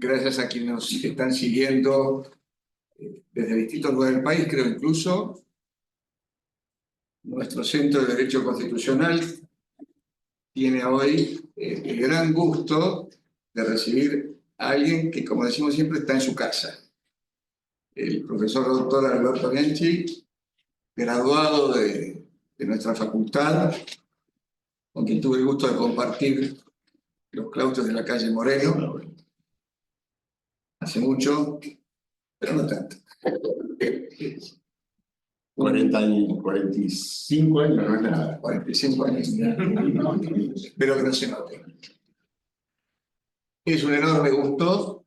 gracias a quienes nos están siguiendo desde distintos lugares del país, creo incluso nuestro Centro de Derecho Constitucional tiene hoy el gran gusto de recibir a alguien que, como decimos siempre, está en su casa. El profesor doctor Alberto Bianchi, graduado de nuestra facultad, con quien tuve el gusto de compartir los claustros de la calle Moreno, hace mucho, pero no tanto. 45 años no es nada. 45 años. Espero que no se note. Es un enorme gusto.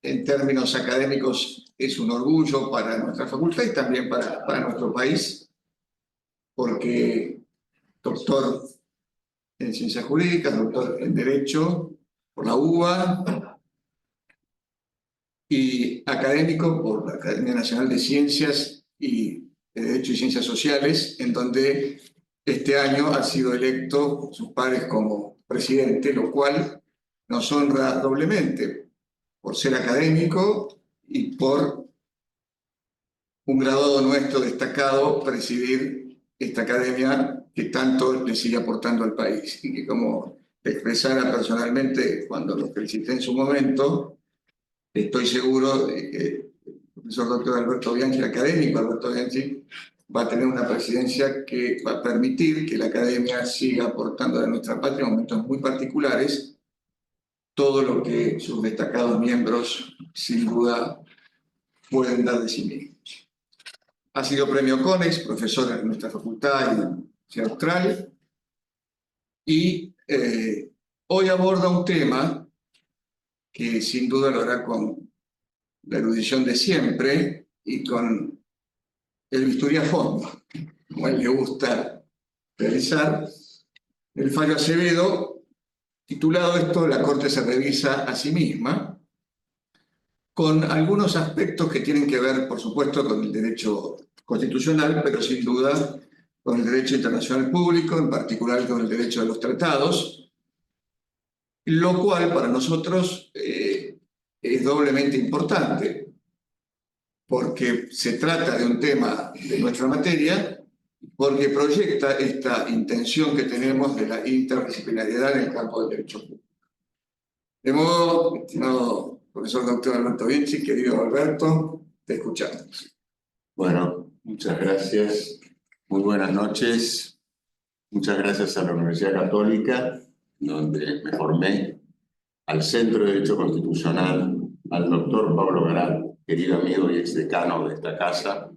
En términos académicos es un orgullo para nuestra facultad y también para nuestro país, porque doctor en Ciencias Jurídicas, doctor en Derecho por la UBA y académico por la Academia Nacional de Ciencias y de Derecho y Ciencias Sociales, en donde este año ha sido electo por sus pares como presidente, lo cual nos honra doblemente por ser académico y por un graduado nuestro destacado presidir esta academia que tanto le sigue aportando al país y que, como expresara personalmente cuando lo felicité en su momento, estoy seguro de que el profesor doctor Alberto Bianchi, el académico Alberto Bianchi, va a tener una presidencia que va a permitir que la academia siga aportando a nuestra patria en momentos muy particulares todo lo que sus destacados miembros sin duda pueden dar de sí mismos. Ha sido premio CONEX, profesor en nuestra facultad en la Universidad Austral, y hoy aborda un tema que sin duda lo hará con la erudición de siempre y con el bisturí a fondo, como a él le gusta realizar, el fallo Acevedo, titulado esto "La Corte se revisa a sí misma", con algunos aspectos que tienen que ver, por supuesto, con el derecho constitucional, pero sin duda con el derecho internacional público, en particular con el derecho de los tratados, lo cual para nosotros es doblemente importante, porque se trata de un tema de nuestra materia, porque proyecta esta intención que tenemos de la interdisciplinariedad en el campo del derecho público. De modo, estimado profesor doctor Alberto Bianchi, querido Alberto, te escuchamos. Bueno, muchas gracias. Muy buenas noches. Muchas gracias a la Universidad Católica, donde me formé, al Centro de Derecho Constitucional, al doctor Pablo Garat, querido amigo y exdecano de esta casa,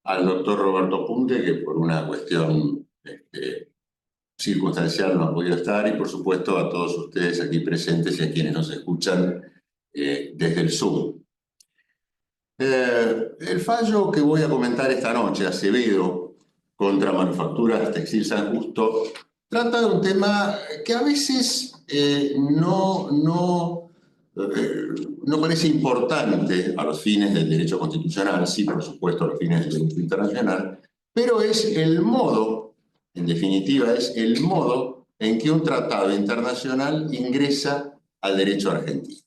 al doctor Roberto Punte, que por una cuestión circunstancial no ha podido estar, y por supuesto a todos ustedes aquí presentes y a quienes nos escuchan desde el Zoom. El fallo que voy a comentar esta noche, Acevedo contra Manufacturas Textil San Justo, trata de un tema que a veces no parece importante a los fines del derecho constitucional, sí, por supuesto, a los fines del derecho internacional, pero es el modo, en definitiva, es el modo en que un tratado internacional ingresa al derecho argentino.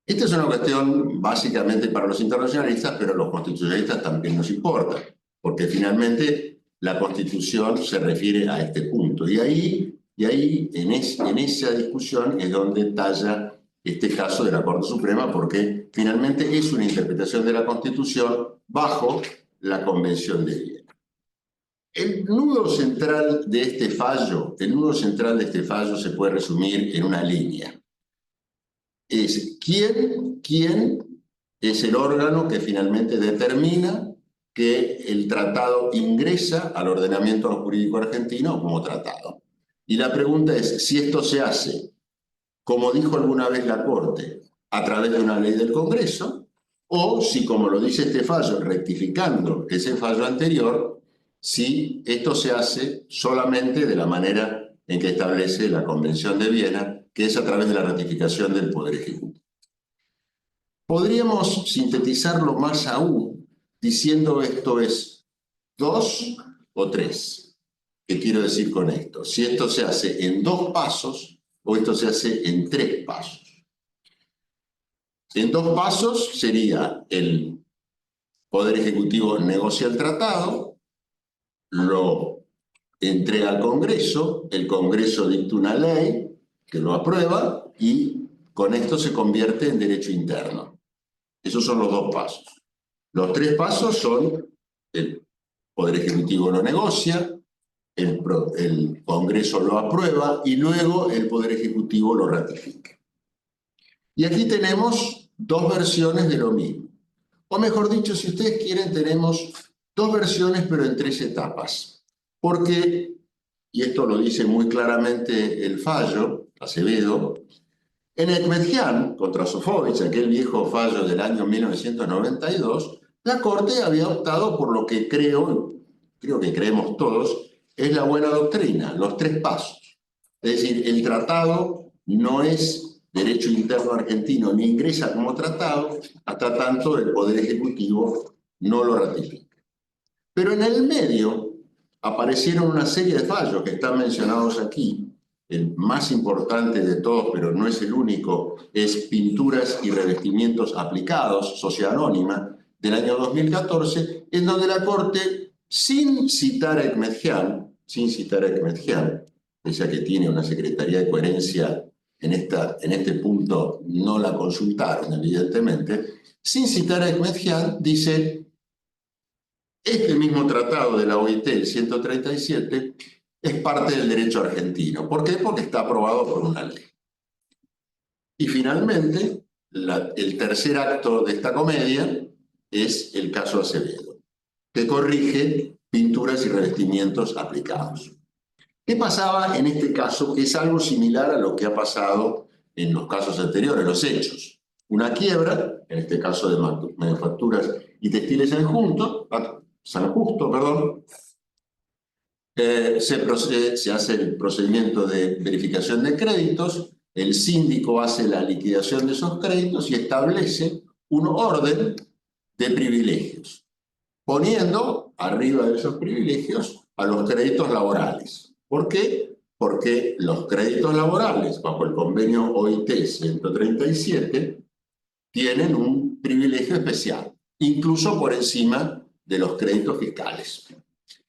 Esta es una cuestión básicamente para los internacionalistas, pero a los constitucionalistas también nos importa, porque finalmente la Constitución se refiere a este punto. Y ahí en esa discusión es donde talla este caso de la Corte Suprema, porque finalmente es una interpretación de la Constitución bajo la Convención de Viena. El nudo central de este fallo se puede resumir en una línea. Es quién es el órgano que finalmente determina que el tratado ingresa al ordenamiento jurídico argentino como tratado. Y la pregunta es si esto se hace, como dijo alguna vez la Corte, a través de una ley del Congreso, o si, como lo dice este fallo, rectificando ese fallo anterior, si esto se hace solamente de la manera en que establece la Convención de Viena, que es a través de la ratificación del Poder Ejecutivo. Podríamos sintetizarlo más aún diciendo esto es 2 o 3. ¿Qué quiero decir con esto? Si esto se hace en 2 pasos o esto se hace en 3 pasos. En 2 pasos sería: el Poder Ejecutivo negocia el tratado, lo entrega al Congreso, el Congreso dicta una ley que lo aprueba y con esto se convierte en derecho interno. Esos son los 2 pasos. Los 3 pasos son: el Poder Ejecutivo lo negocia, el Congreso lo aprueba y luego el Poder Ejecutivo lo ratifica. Y aquí tenemos 2 versiones de lo mismo. O mejor dicho, si ustedes quieren, tenemos 2 versiones pero en 3 etapas. Porque, y esto lo dice muy claramente el fallo, Acevedo, en Ekmedjian contra Sofovich, aquel viejo fallo del año 1992, la Corte había optado por lo que creo que creemos todos, es la buena doctrina, los 3 pasos. Es decir, el tratado no es derecho interno argentino ni ingresa como tratado hasta tanto el Poder Ejecutivo no lo ratifica. Pero en el medio aparecieron una serie de fallos que están mencionados aquí. El más importante de todos, pero no es el único, es Pinturas y Revestimientos Aplicados, Sociedad Anónima, del año 2014, en donde la Corte, sin citar a Ekmedjian, pese a que tiene una Secretaría de Coherencia en este punto, no la consultaron, evidentemente, sin citar a Ekmedjian, dice: este mismo tratado de la OIT, el 137, es parte del derecho argentino. ¿Por qué? Porque está aprobado por una ley. Y finalmente, el tercer acto de esta comedia es el caso Acevedo, que corrige Pinturas y Revestimientos Aplicados. ¿Qué pasaba en este caso? Es algo similar a lo que ha pasado en los casos anteriores, los hechos. Una quiebra, en este caso de Manufacturas y Textiles San Justo, se hace el procedimiento de verificación de créditos, el síndico hace la liquidación de esos créditos y establece un orden de privilegios, poniendo arriba de esos privilegios a los créditos laborales. ¿Por qué? Porque los créditos laborales, bajo el convenio OIT 137, tienen un privilegio especial, incluso por encima de los créditos fiscales.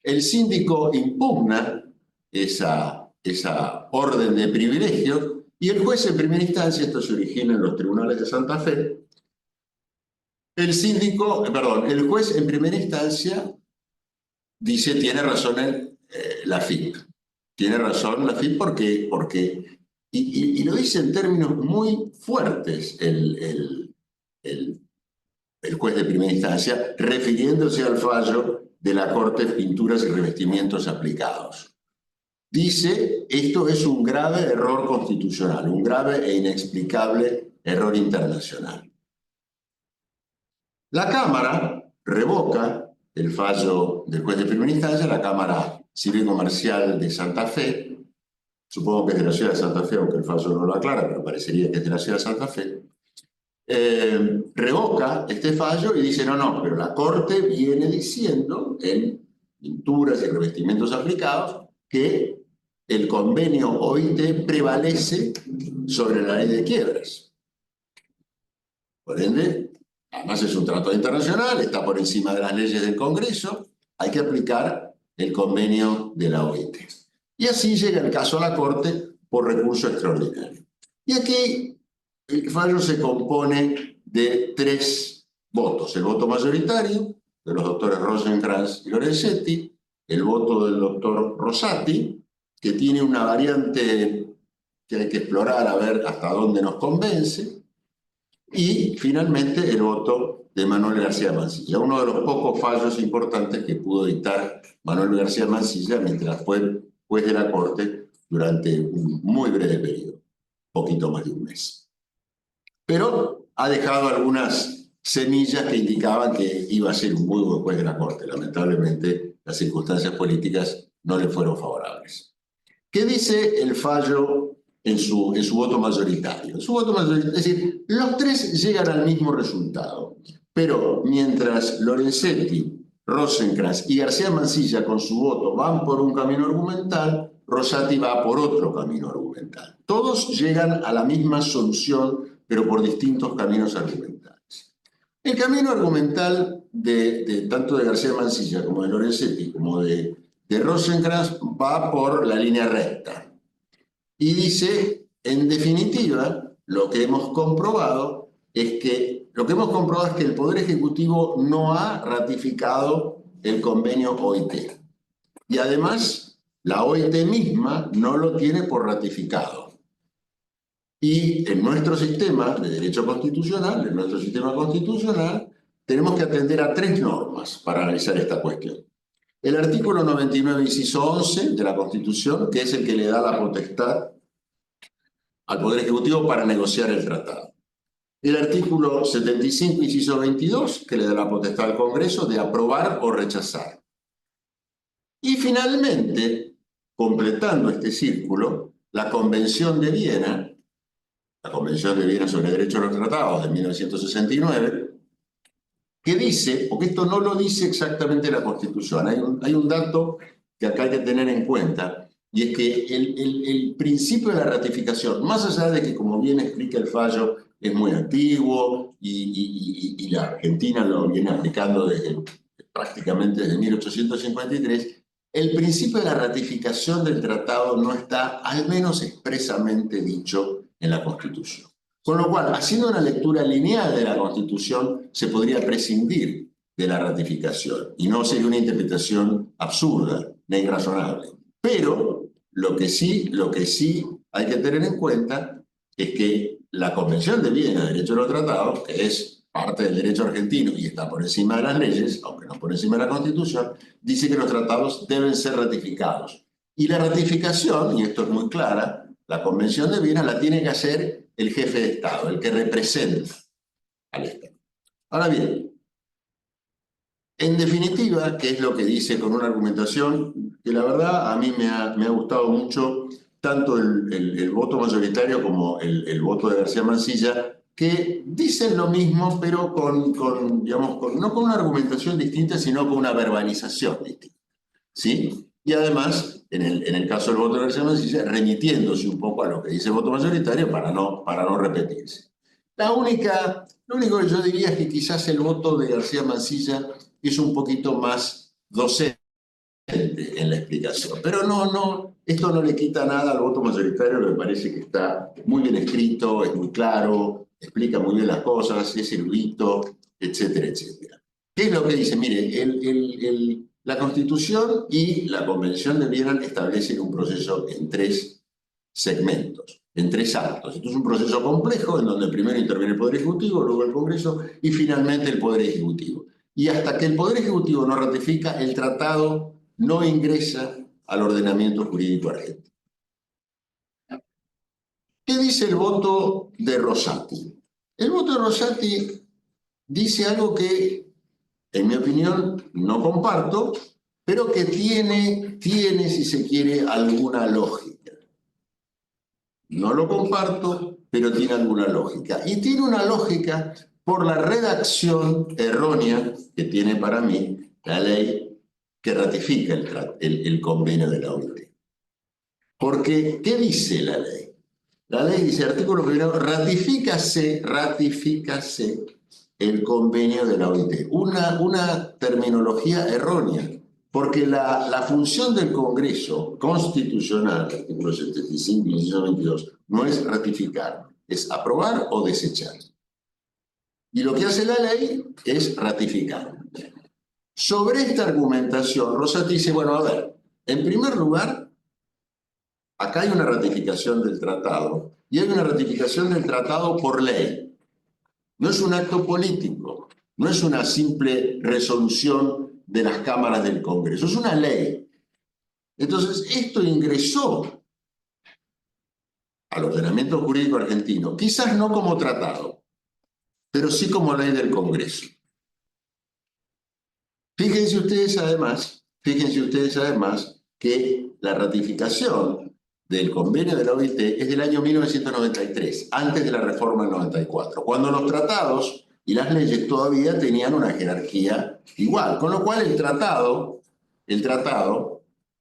El síndico impugna esa orden de privilegios y el juez en primera instancia, esto se origina en los tribunales de Santa Fe, el juez en primera instancia dice: tiene razón la FIP. Tiene razón la FIP porque y lo dice en términos muy fuertes el juez de primera instancia, refiriéndose al fallo de la Corte de Pinturas y Revestimientos Aplicados. Dice: esto es un grave error constitucional, un grave e inexplicable error internacional. La Cámara revoca el fallo del juez de primera instancia, la Cámara Civil Comercial de Santa Fe, supongo que es de la ciudad de Santa Fe, aunque el fallo no lo aclara, pero parecería que es de la ciudad de Santa Fe, revoca este fallo y dice: no, pero la Corte viene diciendo en Pinturas y Revestimientos Aplicados que el convenio OIT prevalece sobre la ley de quiebras. Por ende, además es un tratado internacional, está por encima de las leyes del Congreso, hay que aplicar el convenio de la OIT. Y así llega el caso a la Corte por recurso extraordinario. Y aquí el fallo se compone de 3 votos: el voto mayoritario de los doctores Rosenkrantz y Lorenzetti, el voto del doctor Rosati, que tiene una variante que hay que explorar a ver hasta dónde nos convence, y finalmente el voto de Manuel García Mansilla, uno de los pocos fallos importantes que pudo dictar Manuel García Mansilla mientras fue juez de la Corte durante un muy breve periodo, poquito más de un mes. Pero ha dejado algunas semillas que indicaban que iba a ser un muy buen juez de la Corte. Lamentablemente, las circunstancias políticas no le fueron favorables. ¿Qué dice el fallo en su voto mayoritario? En su voto mayoritario, es decir, los 3 llegan al mismo resultado, pero mientras Lorenzetti, Rosenkrantz y García Mansilla con su voto van por un camino argumental, Rosati va por otro camino argumental. Todos llegan a la misma solución pero por distintos caminos argumentales. El camino argumental tanto de García Mansilla como de Lorenzetti como de Rosenkrantz va por la línea recta y dice, en definitiva, lo que hemos comprobado es que el Poder Ejecutivo no ha ratificado el convenio OIT. Y además, la OIT misma no lo tiene por ratificado. Y en nuestro sistema de derecho constitucional, tenemos que atender a 3 normas para analizar esta cuestión. El artículo 99, inciso 11 de la Constitución, que es el que le da la potestad al Poder Ejecutivo para negociar el tratado. El artículo 75, inciso 22, que le da la potestad al Congreso de aprobar o rechazar. Y finalmente, completando este círculo, la Convención de Viena sobre el Derecho a los Tratados de 1969, que dice, porque esto no lo dice exactamente la Constitución, hay un dato que acá hay que tener en cuenta, y es que el principio de la ratificación, más allá de que, como bien explica el fallo, es muy antiguo y la Argentina lo viene aplicando prácticamente desde 1853, el principio de la ratificación del tratado no está, al menos expresamente dicho, en la Constitución. Con lo cual, haciendo una lectura lineal de la Constitución, se podría prescindir de la ratificación y no sería una interpretación absurda ni irrazonable. Pero lo que sí hay que tener en cuenta es que la Convención de Viena de Derecho de los Tratados, que es parte del derecho argentino y está por encima de las leyes, aunque no por encima de la Constitución, dice que los tratados deben ser ratificados. Y la ratificación, y esto es muy clara, la Convención de Viena la tiene que hacer el jefe de Estado, el que representa al Estado. Ahora bien, en definitiva, ¿qué es lo que dice con una argumentación que la verdad a mí me ha gustado mucho, tanto el voto mayoritario como el voto de García Mansilla, que dicen lo mismo, pero no con una argumentación distinta, sino con una verbalización distinta, ¿sí? Y además, en el caso del voto de García Mansilla, remitiéndose un poco a lo que dice el voto mayoritario para no repetirse. Lo único que yo diría es que quizás el voto de García Mansilla es un poquito más docente en la explicación. Pero esto no le quita nada al voto mayoritario, me parece que está muy bien escrito, es muy claro, explica muy bien las cosas, es erudito, etcétera, etcétera. ¿Qué es lo que dice? Mire, la Constitución y la Convención de Viena establecen un proceso en 3 segmentos, en 3 actos. Esto es un proceso complejo en donde primero interviene el Poder Ejecutivo, luego el Congreso y finalmente el Poder Ejecutivo. Y hasta que el Poder Ejecutivo no ratifica, el tratado no ingresa al ordenamiento jurídico argentino. ¿Qué dice el voto de Rosati? El voto de Rosati dice algo que, en mi opinión, no comparto, pero que tiene, si se quiere, alguna lógica. No lo comparto, pero tiene alguna lógica. Y tiene una lógica por la redacción errónea que tiene para mí la ley que ratifica el convenio de la OIT. Porque, ¿qué dice la ley? La ley dice, artículo 1, ratifícase el convenio de la OIT. Una terminología errónea, porque la función del Congreso Constitucional, artículo 75 y 22, no es ratificar, es aprobar o desechar. Y lo que hace la ley es ratificar. Sobre esta argumentación, Rosati dice, bueno, a ver, en primer lugar, acá hay una ratificación del tratado, y hay una ratificación del tratado por ley. No es un acto político, no es una simple resolución de las cámaras del Congreso, es una ley. Entonces, esto ingresó al ordenamiento jurídico argentino, quizás no como tratado, pero sí como ley del Congreso. Fíjense ustedes además que la ratificación del convenio de la OIT es del año 1993, antes de la reforma del 94, cuando los tratados y las leyes todavía tenían una jerarquía igual, con lo cual el tratado,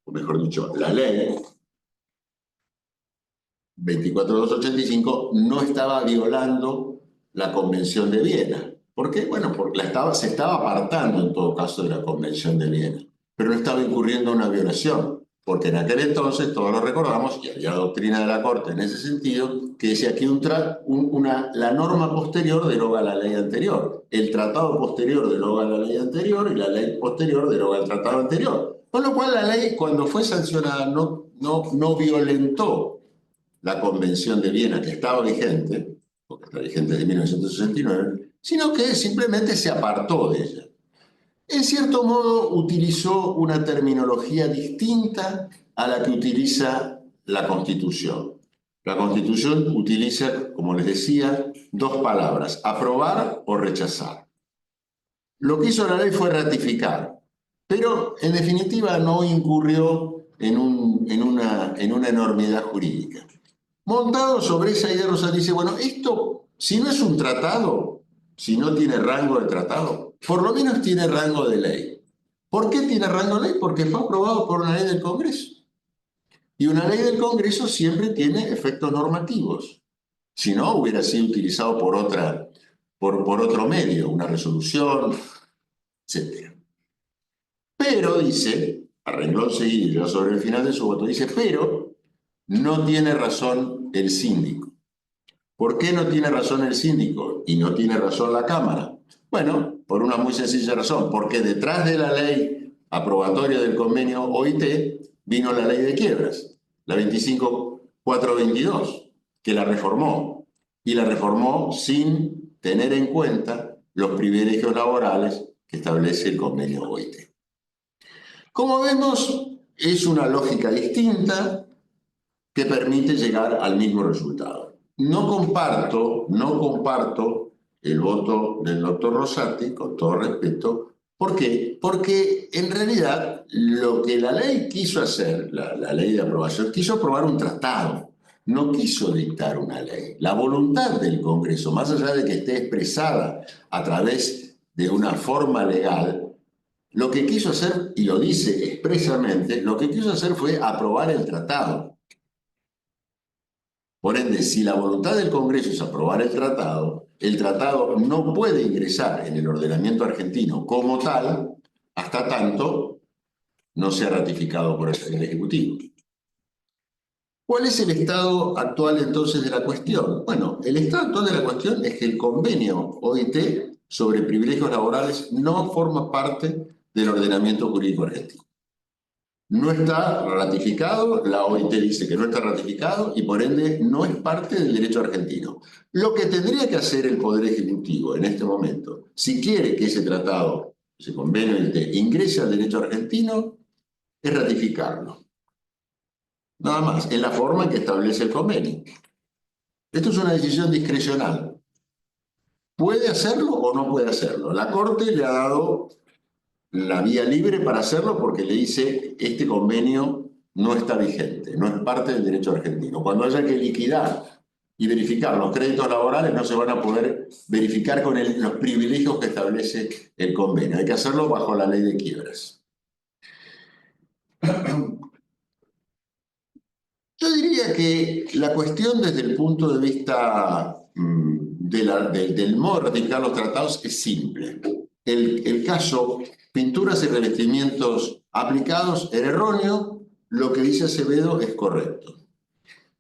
o mejor dicho, la ley, 24285 no estaba violando la Convención de Viena. ¿Por qué? Bueno, porque se estaba apartando en todo caso de la Convención de Viena, pero no estaba incurriendo en una violación, porque en aquel entonces, todos lo recordamos, y había doctrina de la Corte en ese sentido, que decía que la norma posterior deroga la ley anterior, el tratado posterior deroga la ley anterior y la ley posterior deroga el tratado anterior. Con lo cual la ley, cuando fue sancionada, no violentó la Convención de Viena, que estaba vigente, porque está vigente desde 1969, sino que simplemente se apartó de ella. En cierto modo, utilizó una terminología distinta a la que utiliza la Constitución. La Constitución utiliza, como les decía, dos palabras, aprobar o rechazar. Lo que hizo la ley fue ratificar, pero en definitiva no incurrió en una enormidad jurídica. Montado sobre esa idea, Rosati dice, bueno, esto, si no es un tratado, si no tiene rango de tratado, por lo menos tiene rango de ley. ¿Por qué tiene rango de ley? Porque fue aprobado por una ley del Congreso. Y una ley del Congreso siempre tiene efectos normativos. Si no, hubiera sido utilizado por otro medio, una resolución, etc. Pero, dice, a renglón seguido, ya sobre el final de su voto, dice, pero no tiene razón el síndico. ¿Por qué no tiene razón el síndico y no tiene razón la Cámara? Bueno, por una muy sencilla razón, porque detrás de la ley aprobatoria del convenio OIT vino la ley de quiebras, la 25422, que la reformó, y la reformó sin tener en cuenta los privilegios laborales que establece el convenio OIT. Como vemos, es una lógica distinta que permite llegar al mismo resultado. No comparto el voto del doctor Rosati, con todo respeto. ¿Por qué? Porque en realidad lo que la ley quiso hacer, la ley de aprobación, quiso aprobar un tratado, no quiso dictar una ley. La voluntad del Congreso, más allá de que esté expresada a través de una forma legal, lo que quiso hacer, y lo dice expresamente, lo que quiso hacer fue aprobar el tratado. Por ende, si la voluntad del Congreso es aprobar el tratado no puede ingresar en el ordenamiento argentino como tal hasta tanto no sea ratificado por el Poder Ejecutivo. ¿Cuál es el estado actual entonces de la cuestión? Bueno, el estado actual de la cuestión es que el convenio OIT sobre privilegios laborales no forma parte del ordenamiento jurídico argentino. No está ratificado, la OIT dice que no está ratificado y por ende no es parte del derecho argentino. Lo que tendría que hacer el Poder Ejecutivo en este momento, si quiere que ese tratado, ese convenio OIT, ingrese al derecho argentino, es ratificarlo. Nada más, en la forma en que establece el convenio. Esto es una decisión discrecional. ¿Puede hacerlo o no puede hacerlo? La Corte le ha dado la vía libre para hacerlo porque le dice este convenio no está vigente, no es parte del derecho argentino. Cuando haya que liquidar y verificar los créditos laborales no se van a poder verificar con los privilegios que establece el convenio. Hay que hacerlo bajo la ley de quiebras. Yo diría que la cuestión desde el punto de vista del modo de ratificar los tratados es simple. El caso pinturas y revestimientos aplicados era erróneo, lo que dice Acevedo es correcto.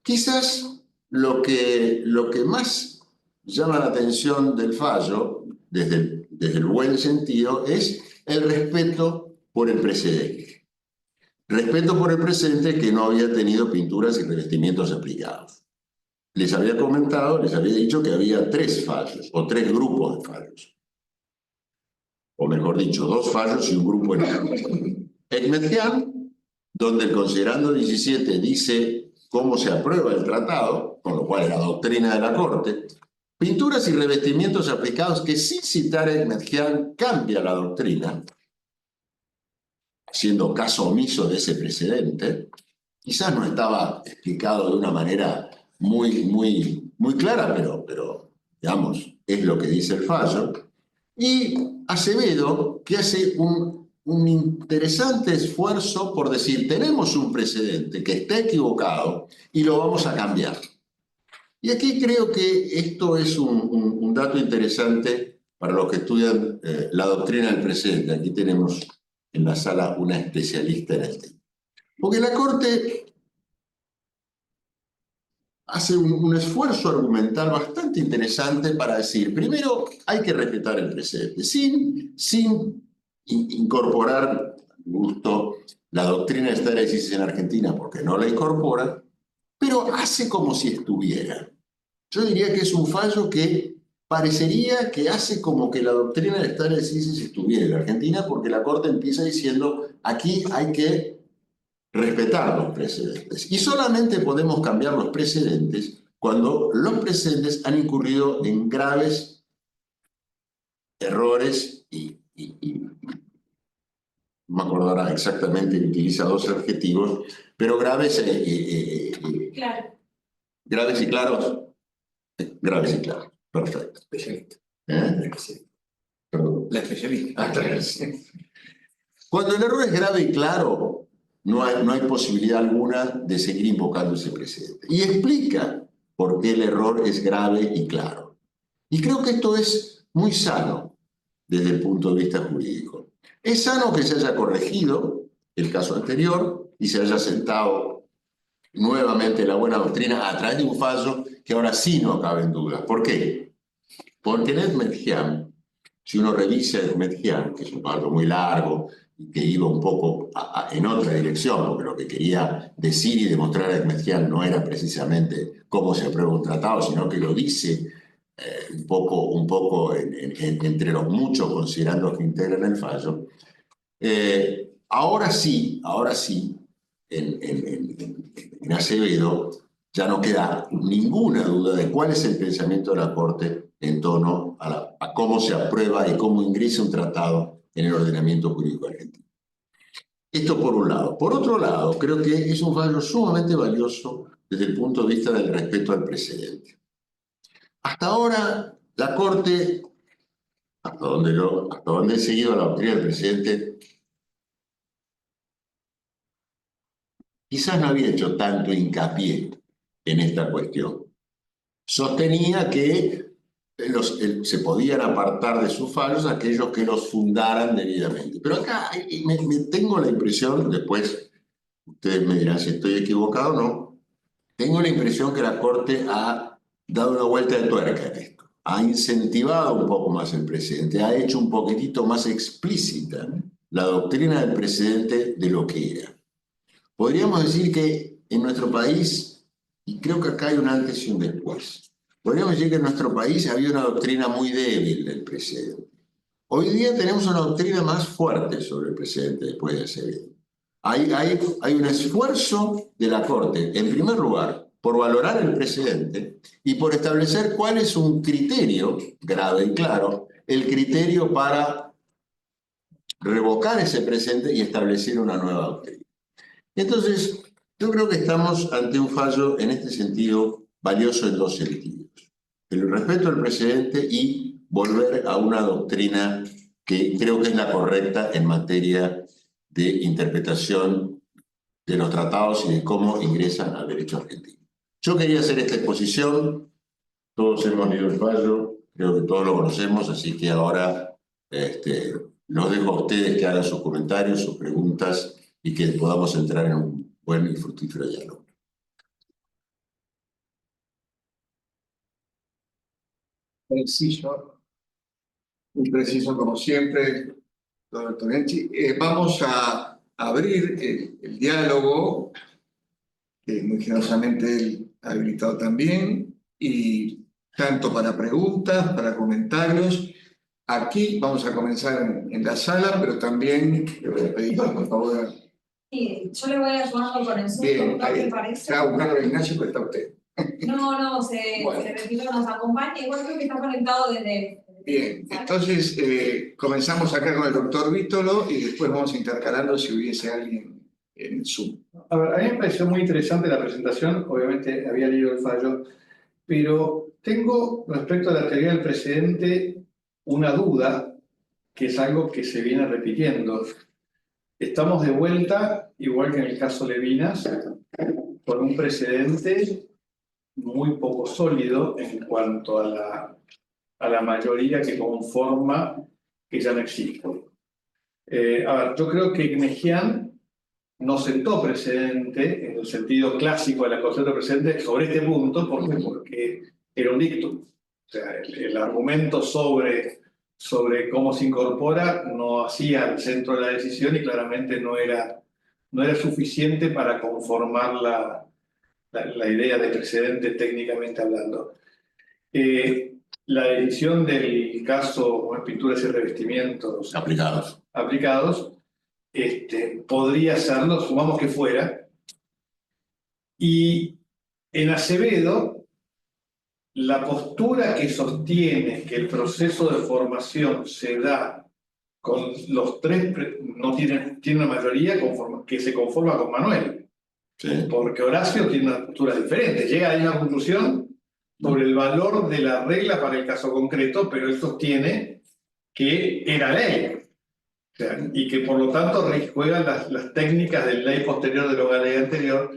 Quizás lo que más llama la atención del fallo, desde el buen sentido, es el respeto por el precedente. Respeto por el precedente que no había tenido pinturas y revestimientos aplicados. Les había comentado, les había dicho que había 3 fallos, o 3 grupos de fallos. O mejor dicho, 2 fallos y un grupo en Ekmetian, donde el considerando 17 dice cómo se aprueba el tratado, con lo cual es la doctrina de la Corte, pinturas y revestimientos aplicados que sin citar a Ekmetian cambia la doctrina, haciendo caso omiso de ese precedente. Quizás no estaba explicado de una manera muy clara, pero digamos, es lo que dice el fallo. Y Acevedo, que hace un interesante esfuerzo por decir, tenemos un precedente que está equivocado y lo vamos a cambiar. Y aquí creo que esto es un dato interesante para los que estudian la doctrina del precedente. Aquí tenemos en la sala una especialista en el tema. Porque la Corte hace un esfuerzo argumental bastante interesante para decir, primero, hay que respetar el precedente, sin incorporar, gusto, la doctrina de Estado de Decisis en Argentina, porque no la incorpora, pero hace como si estuviera. Yo diría que es un fallo que parecería que hace como que la doctrina de Estado de Decisis estuviera en Argentina, porque la Corte empieza diciendo, aquí hay que respetar los precedentes. Y solamente podemos cambiar los precedentes cuando los precedentes han incurrido en graves errores no me acuerdo ahora exactamente, utiliza dos adjetivos, pero graves, Claro. graves y claros. Graves y claros, perfecto. Especialista. ¿Eh? Perdón. La especialista. Ah, claro, sí. Cuando el error es grave y claro, no hay posibilidad alguna de seguir invocando ese precedente. Y explica por qué el error es grave y claro. Y creo que esto es muy sano desde el punto de vista jurídico. Es sano que se haya corregido el caso anterior y se haya sentado nuevamente la buena doctrina a través de un fallo que ahora sí no cabe en duda. ¿Por qué? Porque en Edmedjian, si uno revisa Edmedjian, que es un fallo muy largo y que iba un poco en otra dirección, porque lo que quería decir y demostrar Edmedjian no era precisamente cómo se aprueba un tratado, sino que lo dice un poco entre los muchos considerando que integran el fallo. Ahora sí, en Acevedo ya no queda ninguna duda de cuál es el pensamiento de la Corte en torno a cómo se aprueba y cómo ingresa un tratado en el ordenamiento jurídico argentino. Esto por un lado. Por otro lado, creo que es un fallo sumamente valioso desde el punto de vista del respeto al precedente. Hasta ahora, la Corte, hasta donde he seguido la doctrina del precedente, quizás no había hecho tanto hincapié en esta cuestión. Sostenía que se podían apartar de sus fallos aquellos que los fundaran debidamente. Pero acá tengo la impresión, después ustedes me dirán si estoy equivocado o no, tengo la impresión que la Corte ha dado una vuelta de tuerca en esto. Ha incentivado un poco más el precedente, ha hecho un poquitito más explícita la doctrina del precedente de lo que era. Podríamos decir que en nuestro país, y creo que acá hay un antes y un después, podríamos decir que en nuestro país había una doctrina muy débil del precedente. Hoy día tenemos una doctrina más fuerte sobre el precedente después de Acevedo. Hay un esfuerzo de la Corte, en primer lugar, por valorar el precedente y por establecer cuál es un criterio grave y claro, el criterio para revocar ese precedente y establecer una nueva doctrina. Entonces, yo creo que estamos ante un fallo en este sentido valioso en dos sentidos. El respeto al precedente y volver a una doctrina que creo que es la correcta en materia de interpretación de los tratados y de cómo ingresan al derecho argentino. Yo quería hacer esta exposición, todos hemos leído el fallo, creo que todos lo conocemos, así que ahora los dejo a ustedes que hagan sus comentarios, sus preguntas y que podamos entrar en un buen y fructífero diálogo. Preciso, muy preciso como siempre, doctor Bianchi. Vamos a abrir el diálogo, que muy generosamente él ha habilitado también, y tanto para preguntas, para comentarios. Aquí vamos a comenzar en la sala, pero también le voy a pedir, por favor. Sí, yo le voy ayudando con el Zoom, Bien, ¿no te parece? está buscando a Ignacio, pero está usted. No, Bueno. se retiró, nos acompaña, igual creo que está conectado desde... Bien, entonces comenzamos acá con el doctor Vítolo y después vamos intercalando si hubiese alguien en Zoom. A ver, a mí me pareció muy interesante la presentación, obviamente había leído el fallo, pero tengo respecto a la teoría del precedente una duda, que es algo que se viene repitiendo. Estamos de vuelta, igual que en el caso Levinas, con un precedente muy poco sólido en cuanto a la mayoría que conforma que ya no existe. A ver, yo creo que Ignejian no sentó precedente en el sentido clásico de la concepto de precedente sobre este punto, porque era un dictum. O sea, el argumento sobre cómo se incorpora no hacía el centro de la decisión y claramente no era suficiente para conformar la idea de precedente técnicamente hablando. La decisión del caso pinturas y revestimientos aplicados podría serlo, sumamos que fuera, y en Acevedo la postura que sostiene que el proceso de formación se da con los tres, no tiene una mayoría que se conforma con Manuel, Sí. porque Horacio tiene una postura diferente, llega a una conclusión sobre el valor de la regla para el caso concreto, pero él sostiene que era ley. O sea, y que por lo tanto juegan las técnicas de ley posterior de la ley anterior.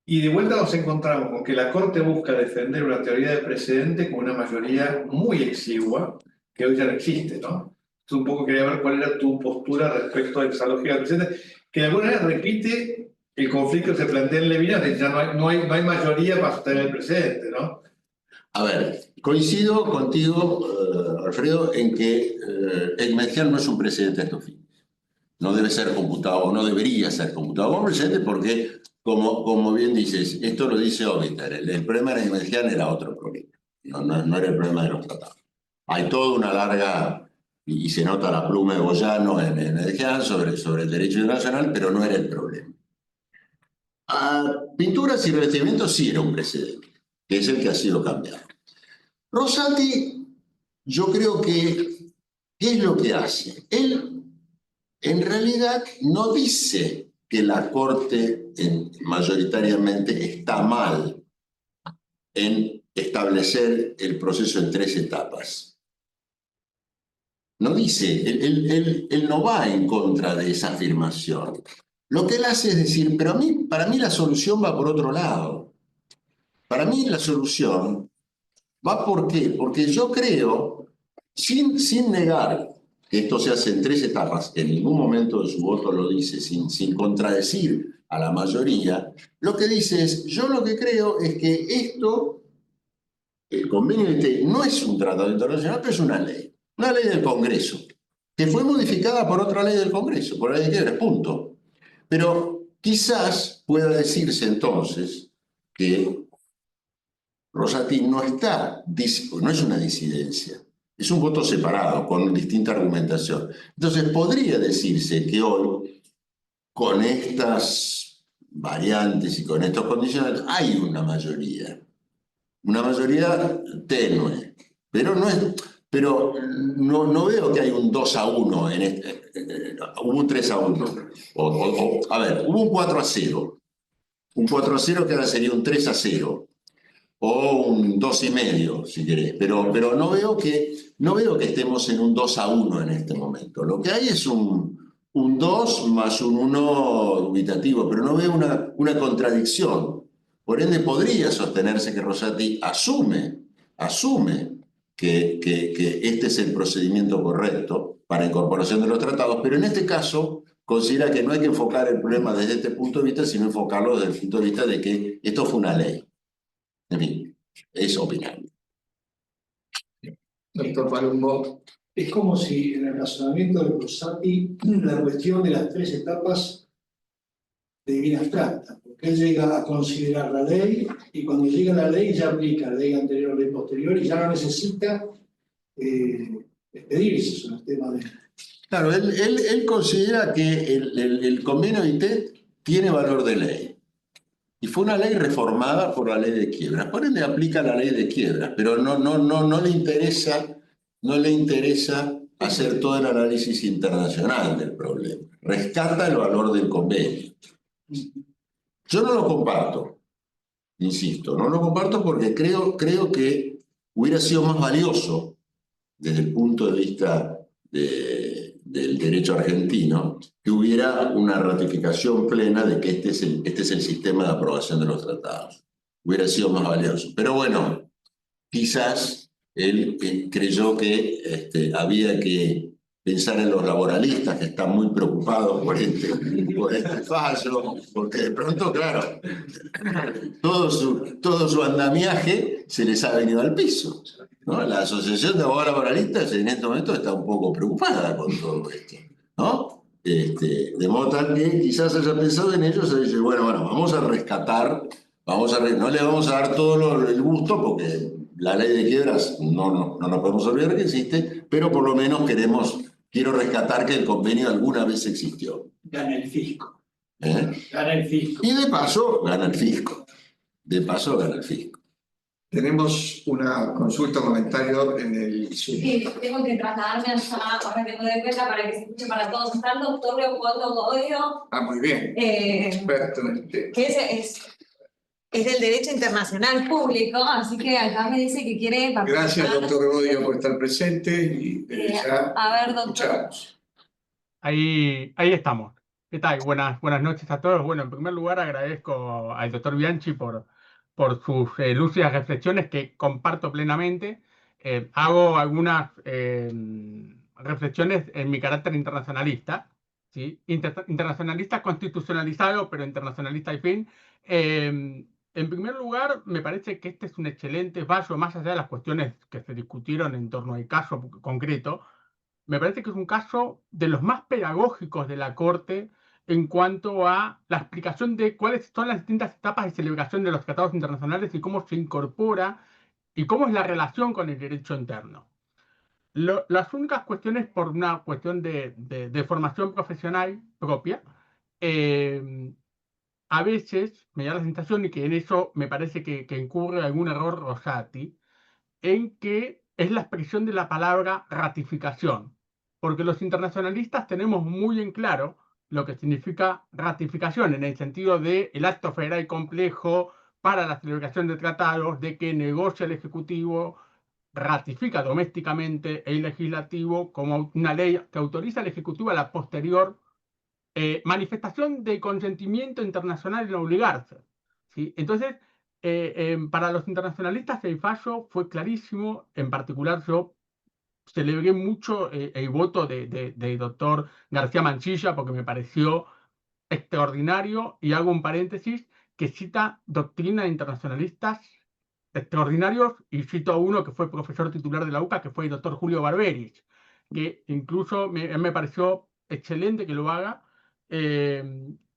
Y de vuelta nos encontramos con que la Corte busca defender una teoría de precedente con una mayoría muy exigua, que hoy ya no existe, ¿no? Entonces un poco quería ver cuál era tu postura respecto a esa lógica del precedente, que de alguna manera repite el conflicto que se plantea en Levinas, de ya no hay mayoría para sostener el precedente, ¿no? A ver, coincido contigo, Alfredo, en que Ignejian no es un precedente a estos fines. No debe ser computado, no debería ser computado como precedente porque, como bien dices, esto lo dice Obiter, el problema de Ignejian era otro problema, no era el problema de los tratados. Hay toda una larga, y se nota la pluma de Boyano en Ignejian sobre el derecho internacional, pero no era el problema. Pinturas y revestimientos sí era un precedente, que es el que ha sido cambiado. Rosati, yo creo que, ¿qué es lo que hace? Él, en realidad, no dice que la Corte mayoritariamente está mal en establecer el proceso en 3 etapas. No dice, él no va en contra de esa afirmación. Lo que él hace es decir, pero para mí la solución va por otro lado. Para mí la solución va ¿por qué? Porque yo creo, sin negar que esto se hace en 3 etapas, en ningún momento de su voto lo dice, sin contradecir a la mayoría, lo que dice es, yo lo que creo es que esto, el convenio no es un tratado internacional, pero es una ley del Congreso, que fue modificada por otra ley del Congreso, por la ley de quiebras, punto. Pero quizás pueda decirse entonces que Rosati no es una disidencia, es un voto separado, con distinta argumentación. Entonces podría decirse que hoy, con estas variantes y con estos condicionantes, hay una mayoría tenue, pero no veo que hay un 2-1 hubo un 3-1, a ver, hubo un 4-0, un 4-0 que ahora sería un 3-0, o un 2,5, si querés, pero no veo que estemos en un 2-1 en este momento. Lo que hay es un 2 más un 1 dubitativo, pero no veo una contradicción. Por ende, podría sostenerse que Rosati asume que este es el procedimiento correcto para incorporación de los tratados, pero en este caso considera que no hay que enfocar el problema desde este punto de vista, sino enfocarlo desde el punto de vista de que esto fue una ley. En fin, es opinable. Doctor Palumbo. Es como si en el razonamiento de Rosati la cuestión de las 3 etapas de bien abstracta, porque él llega a considerar la ley y cuando llega la ley ya aplica la ley anterior, ley posterior y ya no necesita despedirse sobre el tema de... Claro, él considera que el convenio de ITET tiene valor de ley. Y fue una ley reformada por la ley de quiebras. Por ende aplica la ley de quiebras, pero no le interesa hacer todo el análisis internacional del problema. Rescata el valor del convenio. Yo no lo comparto, insisto, no lo comparto porque creo que hubiera sido más valioso desde el punto de vista del derecho argentino que hubiera una ratificación plena de que este es el sistema de aprobación de los tratados. hubiera sido más valioso. Pero bueno, quizás él creyó que había que pensar en los laboralistas que están muy preocupados por este fallo, porque de pronto, claro, todo su andamiaje se les ha venido al piso, ¿no? La Asociación de Abogados Laboralistas en este momento está un poco preocupada con todo esto, ¿no? De modo tal que quizás haya pensado en ellos y dice, bueno, vamos a rescatar, no le vamos a dar todo el gusto porque la ley de quiebras no nos podemos olvidar que existe, pero por lo menos quiero rescatar que el convenio alguna vez existió. Gana el fisco. ¿Eh? Gana el fisco. Y de paso gana el fisco. De paso gana el fisco. Tenemos una consulta o comentario en el Zoom. Sí, tengo que trasladarme allá, ahora que me doy cuenta, para que se escuche para todos. Está el doctor Leopoldo Godio, Muy bien. Experto en el tema. que es del Derecho Internacional Público, así que acá me dice que quiere participar. Gracias, doctor Godio, por estar presente. Y desde ya A ver, doctor. escuchamos. Ahí estamos. ¿Qué tal? Buenas noches a todos. Bueno, en primer lugar agradezco al doctor Bianchi por sus lúcidas reflexiones que comparto plenamente. Hago algunas reflexiones en mi carácter internacionalista, ¿sí? Internacionalista constitucionalizado, pero internacionalista al fin. En primer lugar, me parece que este es un excelente fallo, más allá de las cuestiones que se discutieron en torno al caso concreto. Me parece que es un caso de los más pedagógicos de la Corte en cuanto a la explicación de cuáles son las distintas etapas de celebración de los tratados internacionales y cómo se incorpora y cómo es la relación con el derecho interno. Las únicas cuestiones, por una cuestión de formación profesional propia, a veces me da la sensación, y que en eso me parece que incurre algún error Rosati, en que es la expresión de la palabra ratificación, porque los internacionalistas tenemos muy en claro lo que significa ratificación, en el sentido de el acto federal complejo para la celebración de tratados, de que negocia el Ejecutivo, ratifica domésticamente el Legislativo como una ley que autoriza al Ejecutivo a la posterior manifestación de consentimiento internacional en obligarse, ¿sí? Entonces, para los internacionalistas el fallo fue clarísimo. En particular, yo celebré mucho el voto del doctor García Manchilla porque me pareció extraordinario, y hago un paréntesis que cita doctrina de internacionalistas extraordinarios, y cito a uno que fue profesor titular de la UCA, que fue el doctor Julio Barberich, que incluso me pareció excelente que lo haga.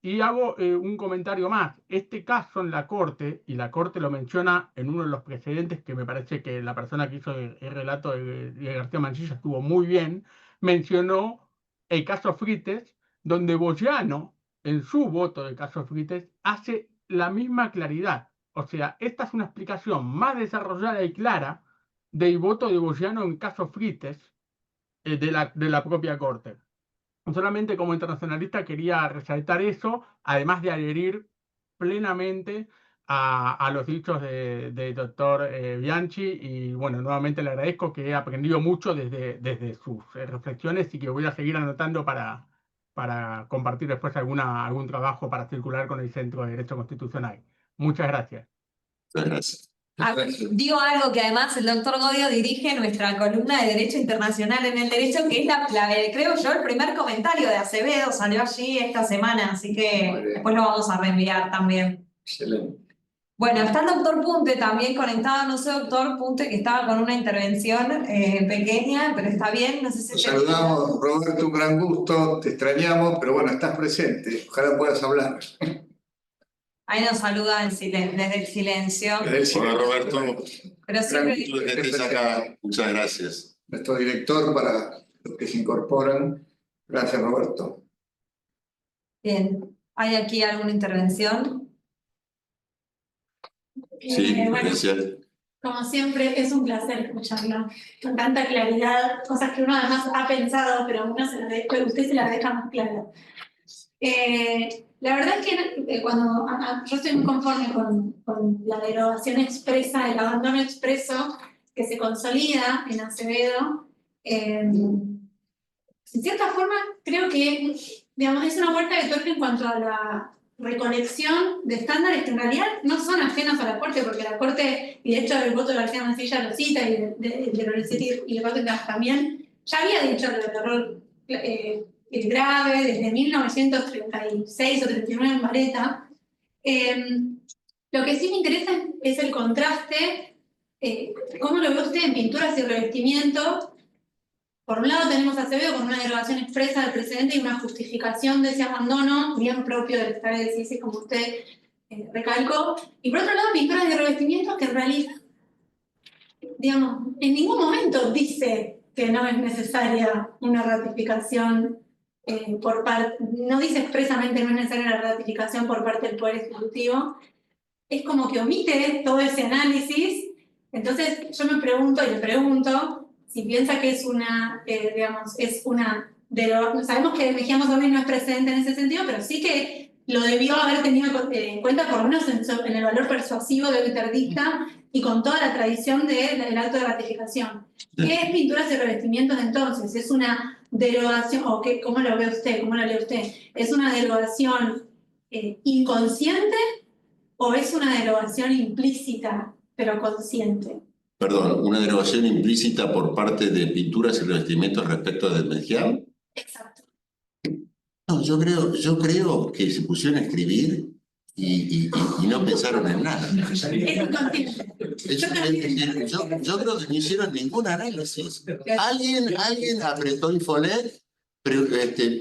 Y hago un comentario más. Este caso en la Corte, y la Corte lo menciona en uno de los precedentes, que me parece que la persona que hizo el relato de García Manchilla estuvo muy bien, mencionó el caso Frites, donde Boyano, en su voto del caso Frites, hace la misma claridad. O sea, esta es una explicación más desarrollada y clara del voto de Boyano en caso Frites de la propia Corte. Solamente como internacionalista quería resaltar eso, además de adherir plenamente a los dichos del doctor Bianchi, y bueno, nuevamente le agradezco, que he aprendido mucho desde sus reflexiones, y que voy a seguir anotando para compartir después algún trabajo para circular con el Centro de Derecho Constitucional. Muchas gracias. Muchas gracias. Digo algo que además el doctor Godio dirige nuestra columna de Derecho Internacional en el Derecho, que es creo yo, el primer comentario de Acevedo, salió allí esta semana, así que después lo vamos a reenviar también. Excelente. Bueno, está el doctor Punte también conectado, no sé, doctor Punte, que estaba con una intervención pequeña, pero está bien, no sé si... Te saludamos, Roberto, un gran gusto, te extrañamos, pero bueno, estás presente, ojalá puedas hablar. Ahí nos saluda desde el silencio. Hola, Roberto. Pero siempre... Gusto que estés acá. Muchas gracias. Nuestro director para los que se incorporan. Gracias, Roberto. Bien, ¿hay aquí alguna intervención? Sí, gracias. Como siempre, es un placer escucharla con tanta claridad, cosas que uno además ha pensado, pero usted se las deja más claras. La verdad es que cuando yo estoy muy conforme con la derogación expresa, el abandono expreso que se consolida en Acevedo. En cierta forma, creo que, digamos, es una puerta de tuerca en cuanto a recolección de estándares que en realidad no son ajenos a la Corte, porque la Corte, y de hecho el voto de García Mancilla lo cita, y de Lorenzetti y de Rotterdam también, ya había dicho lo del error grave desde 1936 o 39 en Vareta. Lo que sí me interesa es el contraste, cómo lo ve usted en pinturas y revestimientos. Por un lado tenemos a Acevedo con una derogación expresa del precedente y una justificación de ese abandono bien propio del Estado de Ciencias, como usted recalcó. Y por otro lado, pinturas de revestimientos que en realidad, digamos, en ningún momento dice que no es necesaria una ratificación por parte, no dice expresamente no es necesaria la ratificación por parte del Poder Ejecutivo. Es como que omite todo ese análisis. Entonces yo me pregunto y le pregunto si piensa que es una, sabemos que Mejía Mosolini no es precedente en ese sentido, pero sí que lo debió haber tenido en cuenta por lo menos en el valor persuasivo de Bitardista y con toda la tradición del acto de ratificación. ¿Qué es pinturas y revestimientos entonces? ¿Es una derogación, o qué, cómo lo ve usted, cómo lo lee usted? ¿Es una derogación inconsciente o es una derogación implícita pero consciente? Perdón, ¿una derogación implícita por parte de pinturas y revestimientos respecto del Mejía? Exacto. No, yo creo que se pusieron a escribir y no pensaron en nada. Es inconsciente. Yo creo que no hicieron ningún análisis. Alguien apretó Infonet,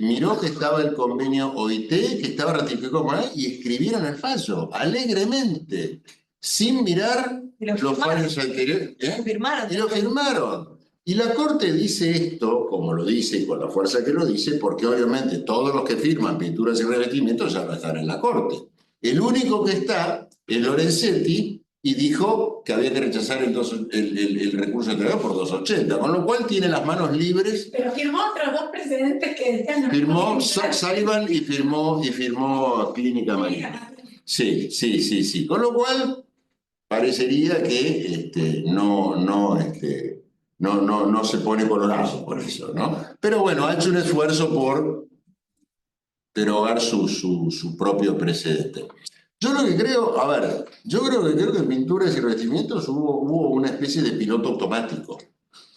miró que estaba el convenio OIT, que estaba ratificado por ahí, y escribieron el fallo, alegremente, sin mirar los fallos anteriores. Firmaron. Y lo firmaron. Y la Corte dice esto, como lo dice y con la fuerza que lo dice, porque obviamente todos los que firman pinturas y revestimientos ya no están en la Corte. El único que está es Lorenzetti, y dijo que había que rechazar el recurso entregado por 280, con lo cual tiene las manos libres. Pero firmó otros dos precedentes que decían... Firmó Sullivan y firmó Clínica Marina. Sí. Con lo cual parecería que no se pone colorado por eso, ¿no? Pero bueno, ha hecho un esfuerzo por derogar su propio precedente. Yo lo que creo, creo que en pinturas y revestimientos hubo una especie de piloto automático,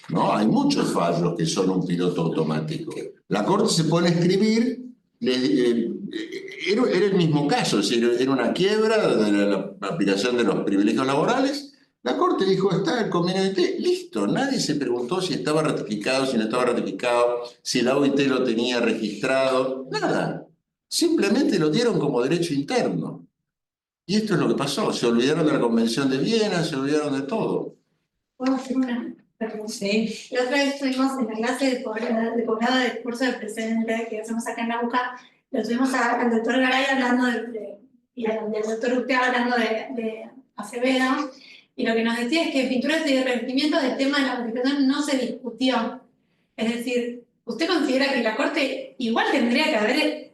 ¿no? Hay muchos fallos que son un piloto automático. La Corte se pone a escribir, era el mismo caso, es decir, era una quiebra de la aplicación de los privilegios laborales. La Corte dijo, está el convenio de OIT, listo. Nadie se preguntó si estaba ratificado, si no estaba ratificado, si la OIT lo tenía registrado, nada. Simplemente lo dieron como derecho interno. Y esto es lo que pasó. Se olvidaron de la Convención de Viena, se olvidaron de todo. ¿Puedo hacer una pregunta? Sí. La otra vez estuvimos en la clase de posgrado del curso del precedente que hacemos acá en la UCA. Lo tuvimos al doctor Garay hablando y al doctor Urtea hablando de Acevedo. Y lo que nos decía es que en pinturas y revestimientos del tema de la ratificación no se discutió. Es decir, ¿usted considera que la Corte igual tendría que haber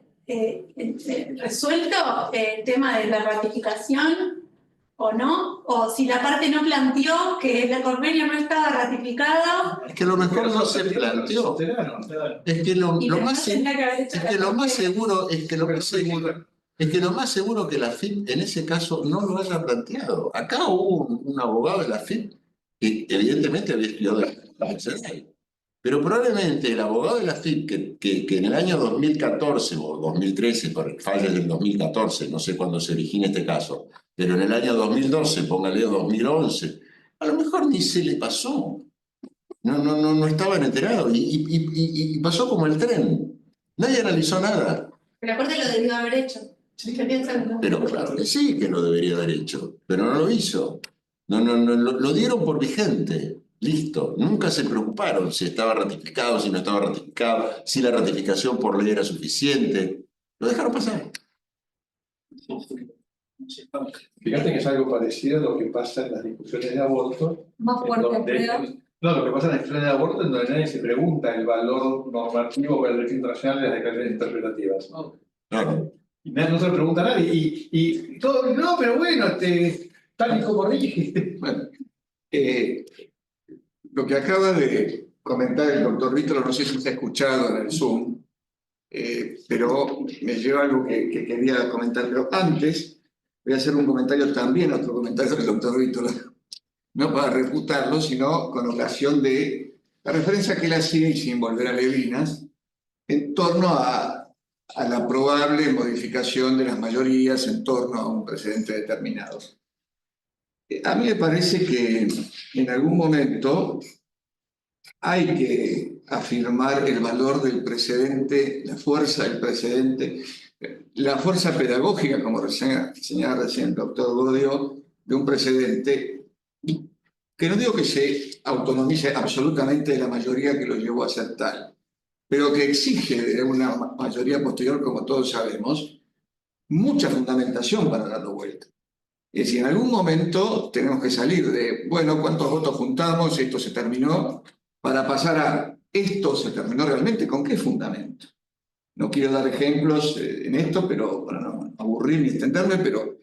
resuelto el tema de la ratificación o no? O si la parte no planteó que el convenio no estaba ratificado. Es que a lo mejor no se planteó. Es que lo más seguro que la FIP en ese caso no lo haya planteado. Acá hubo un abogado de la FIP que evidentemente había estudiado la nacional. Pero probablemente el abogado de la FIP, que en el año 2014 o 2013, por el fallo del 2014, no sé cuándo se origina este caso, pero en el año 2012, póngale 2011, a lo mejor ni se le pasó. No estaban enterados y pasó como el tren. Nadie analizó nada. La Corte lo debió haber hecho. ¿Qué piensan? Pero claro que sí que lo debería haber hecho, pero no lo hizo. Lo dieron por vigente. Listo. Nunca se preocuparon si estaba ratificado, si no estaba ratificado, si la ratificación por ley era suficiente. Lo dejaron pasar. Fíjate que es algo parecido a lo que pasa en las discusiones de aborto. Más fuerte, creo. No, lo que pasa en las discusiones de aborto en donde nadie se pregunta el valor normativo para el derecho internacional de las declaraciones interpretativas. Claro. Y no se lo pregunta a nadie. Y todo, no, pero bueno, tal y como dije. Bueno, lo que acaba de comentar el doctor Víctor, no sé si se ha escuchado en el Zoom, pero me lleva algo que quería comentar. Pero antes voy a hacer un comentario también, otro comentario del doctor Vítola, no para refutarlo, sino con ocasión de la referencia que él hacía, y sin volver a Levinas, en torno a la probable modificación de las mayorías en torno a un precedente determinado. A mí me parece que en algún momento hay que afirmar el valor del precedente, la fuerza del precedente, la fuerza pedagógica, como señalaba recién el doctor Godio, de un precedente que no digo que se autonomice absolutamente de la mayoría que lo llevó a ser tal, pero que exige de una mayoría posterior, como todos sabemos, mucha fundamentación para darlo vuelta. Es decir, en algún momento tenemos que salir de, bueno, ¿cuántos votos juntamos? Esto se terminó, para pasar a, ¿esto se terminó realmente? ¿Con qué fundamento? No quiero dar ejemplos en esto, pero para no aburrir ni extenderme, pero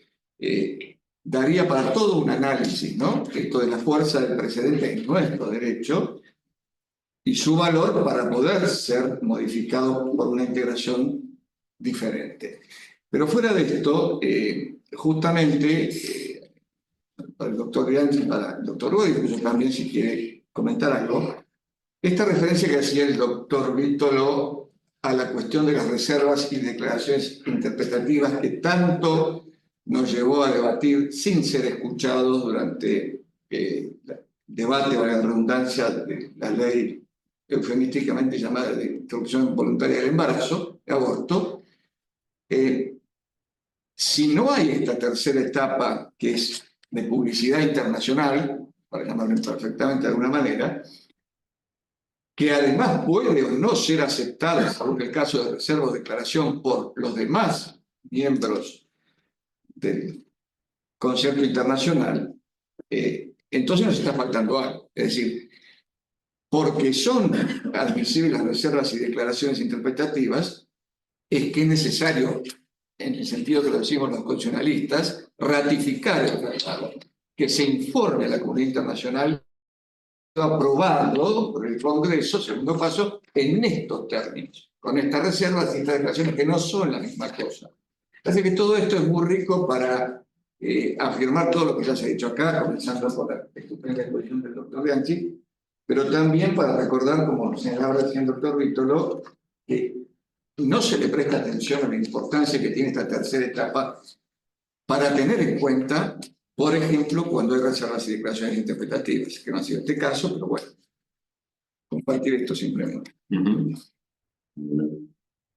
daría para todo un análisis, ¿no? Esto de la fuerza del precedente en nuestro derecho y su valor para poder ser modificado por una integración diferente. Pero fuera de esto, justamente, para el doctor Bianchi, para el doctor Godio, incluso también si quiere comentar algo, esta referencia que hacía el doctor Vítolo a la cuestión de las reservas y declaraciones interpretativas que tanto nos llevó a debatir sin ser escuchados durante el debate, valga la redundancia, de la ley eufemísticamente llamada de interrupción voluntaria del embarazo, de aborto. Si no hay esta tercera etapa, que es de publicidad internacional, para llamarlo perfectamente de alguna manera, que además puede o no ser aceptada, según el caso de reserva o declaración, por los demás miembros del concierto internacional, entonces nos está faltando algo. Es decir, porque son admisibles las reservas y declaraciones interpretativas, es que es necesario, en el sentido que lo decimos los constitucionalistas, ratificar el tratado, que se informe a la comunidad internacional aprobado por el Congreso, segundo paso, en estos términos, con estas reservas y estas declaraciones que no son la misma cosa. Así que todo esto es muy rico para afirmar todo lo que ya se ha dicho acá, comenzando por la estupenda exposición del doctor Bianchi, pero también para recordar, como señalaba recién el doctor Vítolo, que no se le presta atención a la importancia que tiene esta tercera etapa para tener en cuenta, por ejemplo, cuando hay reservas y declaraciones interpretativas, que no ha sido este caso, pero bueno, compartir esto simplemente.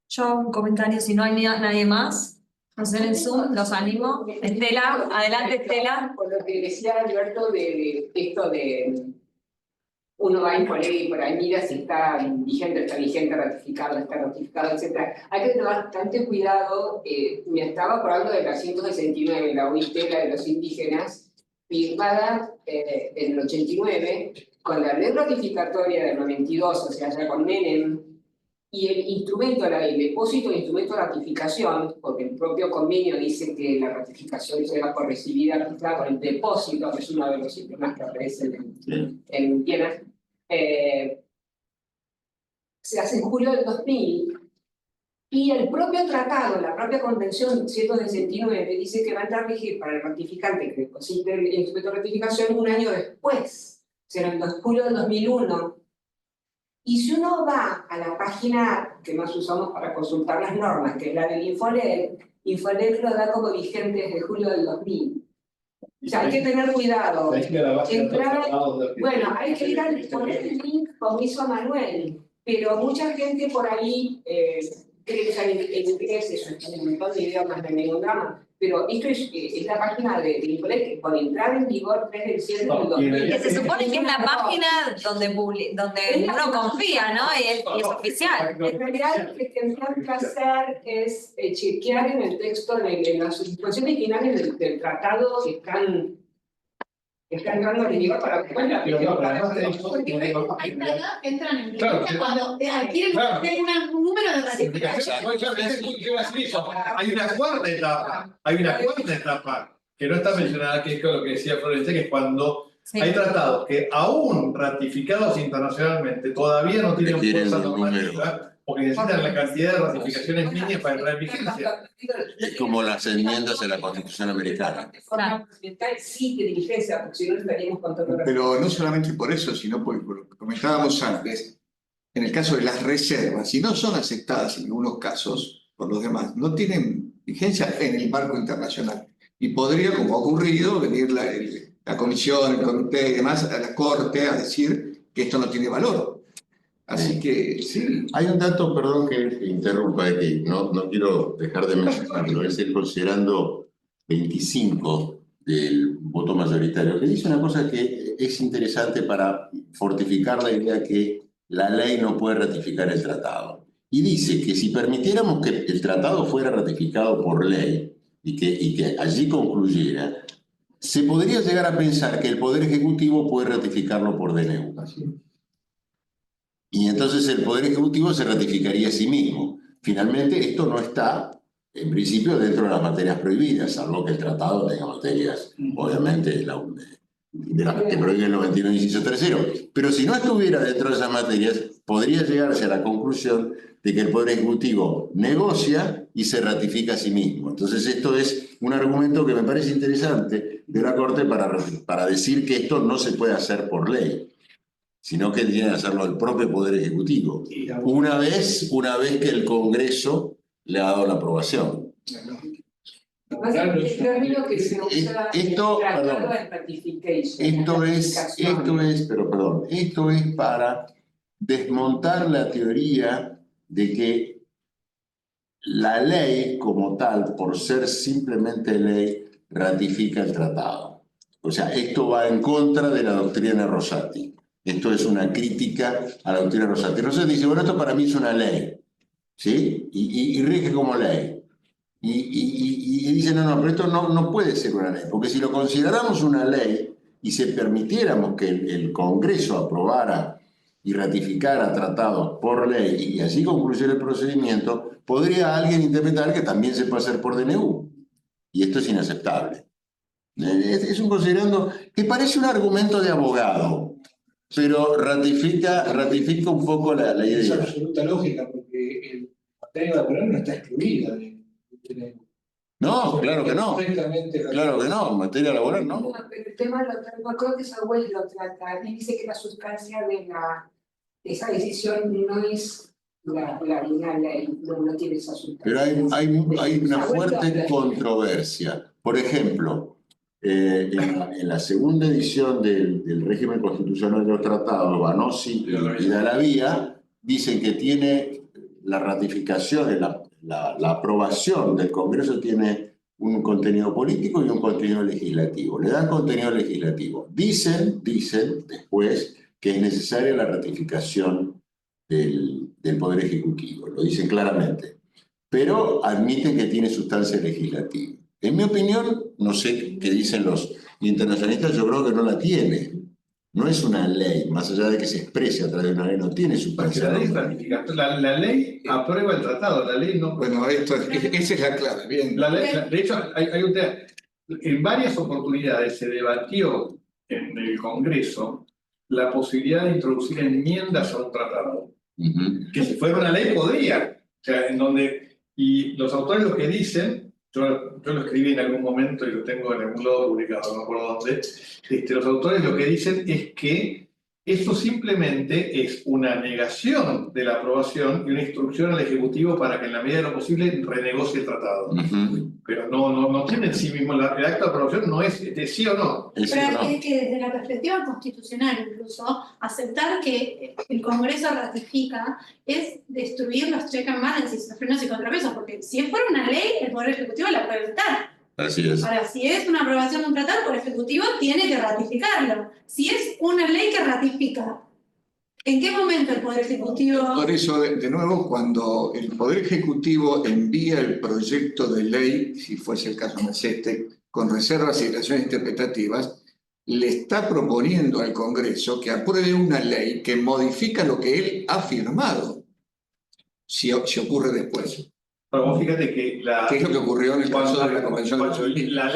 Yo un comentario, si no hay nadie más, no sé, en el Zoom, los animo. Estela, adelante Estela. Por lo que decía Alberto de esto de uno va en colegio y por ahí mira si está vigente, ratificado, etc. Hay que tener bastante cuidado. Me estaba acordando de la 169, la OIT, la de los indígenas, firmada en el 89, con la ley ratificatoria del 92, o sea, ya con Menem, y el instrumento, el depósito de instrumento de ratificación, porque el propio convenio dice que la ratificación será por recibida registrada con el depósito, que es uno de los sistemas que aparecen en Viena, se hace en julio del 2000, y el propio tratado, la propia convención 169, dice que va a entrar a regir para el ratificante que deposite el instrumento de ratificación un año después, será en julio del 2001. Y si uno va a la página que más usamos para consultar las normas, que es la del Infonet lo da como vigente desde julio del 2000. O sea, hay que tener cuidado. Bueno, hay que ir a poner el link como hizo Manuel, pero mucha gente por ahí cree que usar en inglés, eso es un montón de idiomas, no hay ningún drama. Pero esto es la página de Infonet que con entrar en vigor 3 del 7 del 2000. Que se supone que es la página donde uno confía, ¿no? Y es oficial. En realidad, lo que tendrán que hacer es chequear en el texto, en las disposiciones finales del tratado que están entrando en vigor para que puedan entran en vigencia cuando adquieren un número de ratificación. Hay una cuarta etapa que no está mencionada, que es lo que decía Florencia, que es cuando hay tratados que aún ratificados internacionalmente todavía no tienen fuerza normativa porque necesitan la cantidad de ratificaciones mínimas para entrar en vigencia. Es como las enmiendas a la Constitución americana. De forma procedimental sí que diligencia, porque si no estaríamos contando. Pero no solamente por eso, sino por lo que comentábamos antes, en el caso de las reservas, si no son aceptadas en algunos casos por los demás, no tienen vigencia en el marco internacional. Y podría, como ha ocurrido, venir la comisión, el comité y demás a la Corte a decir que esto no tiene valor. Así que sí. Hay un dato, perdón que interrumpa, que no quiero dejar de mencionarlo, es el considerando 25 del voto mayoritario, que dice una cosa que es interesante para fortificar la idea que la ley no puede ratificar el tratado. Y dice que si permitiéramos que el tratado fuera ratificado por ley y que allí concluyera, se podría llegar a pensar que el Poder Ejecutivo puede ratificarlo por DNU. Y entonces el Poder Ejecutivo se ratificaría a sí mismo. Finalmente, esto no está, en principio, dentro de las materias prohibidas, salvo que el tratado tenga materias, obviamente, de las que prohíbe el 99 inciso tercero. Pero si no estuviera dentro de esas materias, podría llegarse a la conclusión de que el Poder Ejecutivo negocia y se ratifica a sí mismo. Entonces esto es un argumento que me parece interesante de la Corte para decir que esto no se puede hacer por ley, sino que tiene que hacerlo el propio Poder Ejecutivo, una vez que el Congreso le ha dado la aprobación. El término que se usa Esto es para desmontar la teoría de que la ley como tal, por ser simplemente ley, ratifica el tratado. O sea, esto va en contra de la doctrina Rosati. Esto es una crítica a la doctrina Rosati. Rosati dice, bueno, esto para mí es una ley, ¿sí? Y rige como ley. Y dice, no, pero esto no puede ser una ley, porque si lo consideramos una ley y se permitiéramos que el Congreso aprobara y ratificara tratados por ley y así concluyera el procedimiento, podría alguien interpretar que también se puede hacer por DNU. Y esto es inaceptable. Es un considerando que parece un argumento de abogado, pero ratifica un poco la idea. Es absoluta lógica, porque el materia laboral no está excluida de DNU. No, claro que no. Claro que no, en materia laboral no. Pero el tema lo creo que Samuel lo trata y dice que la sustancia de esa decisión no es la ley, no tiene esa sustancia. Pero hay una fuerte controversia. Por ejemplo, en la segunda edición del régimen constitucional de los tratados, Banossi y Dalavía dicen que tiene la ratificación, la aprobación del Congreso tiene un contenido político y un contenido legislativo. Le dan contenido legislativo. Dicen después que es necesaria la ratificación del Poder Ejecutivo. Lo dicen claramente. Pero admiten que tiene sustancia legislativa. En mi opinión, no sé qué dicen los internacionalistas, yo creo que no la tiene. No es una ley, más allá de que se exprese a través de una ley, no tiene sustancia. La ley aprueba el tratado, la ley no. Bueno, esa es la clave. Bien. De hecho, hay un tema. En varias oportunidades se debatió en el Congreso la posibilidad de introducir enmiendas a un tratado. Que si fuera una ley podría. O sea, en donde. Y los autores lo que dicen, yo lo escribí en algún momento y lo tengo en algún lado publicado, no me acuerdo dónde. Los autores lo que dicen es que eso simplemente es una negación de la aprobación y una instrucción al Ejecutivo para que en la medida de lo posible renegocie el tratado. Pero no tiene en sí mismo, el acto de aprobación no es de sí o no. Pero es que desde la perspectiva constitucional incluso, aceptar que el Congreso ratifica es destruir los check and balances, los frenos y contrapesos, porque si fuera una ley, el Poder Ejecutivo la puede vetar. Así es. Ahora, si es una aprobación de un tratado, el Poder Ejecutivo tiene que ratificarlo. Si es una ley que ratifica, ¿en qué momento el Poder Ejecutivo...? Por eso, de nuevo, cuando el Poder Ejecutivo envía el proyecto de ley, si fuese el caso más con reservas y relaciones interpretativas, le está proponiendo al Congreso que apruebe una ley que modifica lo que él ha firmado, si ocurre después. Pero vos fíjate que ¿Qué es lo que ocurrió en el caso de la Convención de la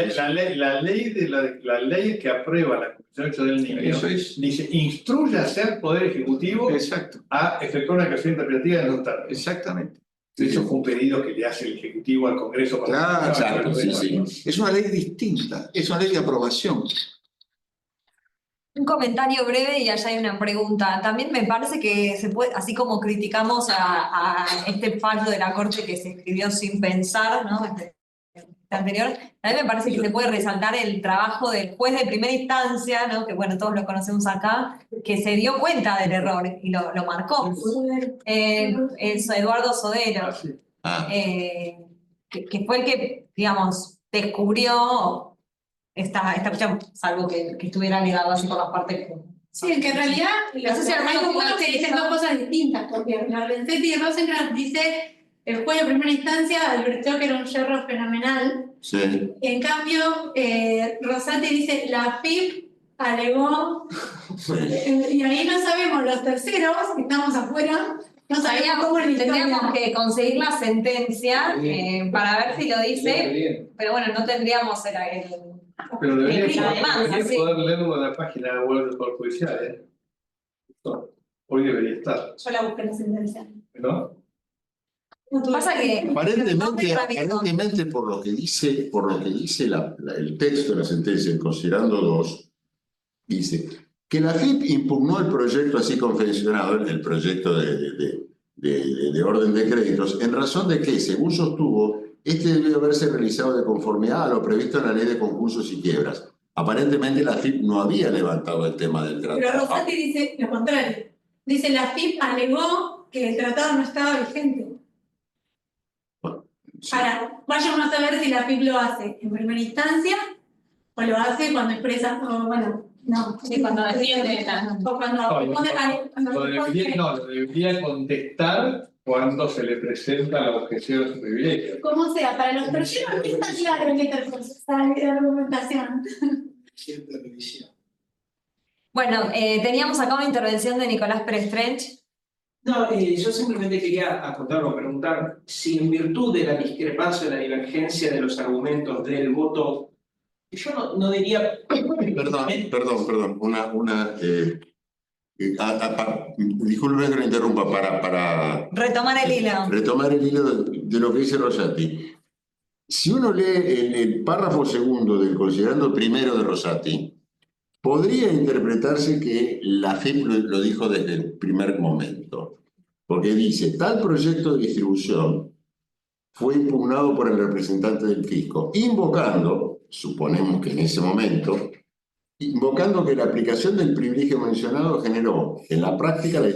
ley que aprueba la derecho del niño, Eso es. dice, instruye a hacer Poder Ejecutivo Exacto, a efectuar una declaración interpretativa de los términos. exactamente. De hecho, fue un pedido que le hace el Ejecutivo al Congreso. Claro, exacto, sí, sí. Es una ley distinta, es una ley de aprobación. Un comentario breve y allá hay una pregunta. También me parece que se puede, así como criticamos a este fallo de la Corte que se escribió sin pensar, ¿no? Este anterior, también me parece que se puede resaltar el trabajo del juez de primera instancia, ¿no? Que bueno, todos lo conocemos acá, que se dio cuenta del error y lo marcó. Es Eduardo Sodero, que fue el que, digamos, descubrió esta cuestión, salvo que estuviera ligado así por las partes. Sí, que en realidad No sé si hay Armando algunos que dicen dos cosas distintas, porque Lorenzetti y Rosenkrantz dice el juez de primera instancia advirtió que era un yerro fenomenal. Sí. Y en cambio, Rosati dice la AFIP alegó, y ahí no sabemos los terceros, que estamos afuera, no sabíamos cómo es la Tendríamos historia. que conseguir la sentencia para ver si lo dice, pero bueno, no tendríamos Pero debería Además, sí. poder leerlo en la página web del Poder Judicial, ¿eh? Hoy debería estar, Yo la busqué en la sentencia. ¿no? Pasa que Aparentemente por lo que dice el texto de la sentencia, en considerando 2, dice que la AFIP impugnó el proyecto así confeccionado, el proyecto de orden de créditos, en razón de que, según sostuvo, este debió haberse realizado de conformidad a lo previsto en la ley de concursos y quiebras. Aparentemente la AFIP no había levantado el tema del tratado. Pero Rosati dice lo contrario. Dice la AFIP alegó que el tratado no estaba vigente. Sí. Ahora, vayamos a ver si la AFIP lo hace en primera instancia o lo hace cuando expresa, o bueno, no. Sí, cuando defiende o cuando responde Lo debería contestar cuando se le presenta la objeción de su privilegio. como sea, para los terceros no está claro que está la argumentación. Siempre revisión. bueno, teníamos acá una intervención de Nicolás Pérez Trench. No, yo simplemente quería acotar o preguntar si en virtud de la discrepancia, de la divergencia de los argumentos del voto, yo no diría... Perdón, disculpe que lo interrumpa para Retomar el hilo. retomar el hilo de lo que dice Rosati. Si uno lee el párrafo segundo del considerando primero de Rosati, podría interpretarse que la AFIP lo dijo desde el primer momento, porque dice, tal proyecto de distribución fue impugnado por el representante del fisco, invocando, suponemos que en ese momento, invocando que la aplicación del privilegio mencionado generó en la práctica que la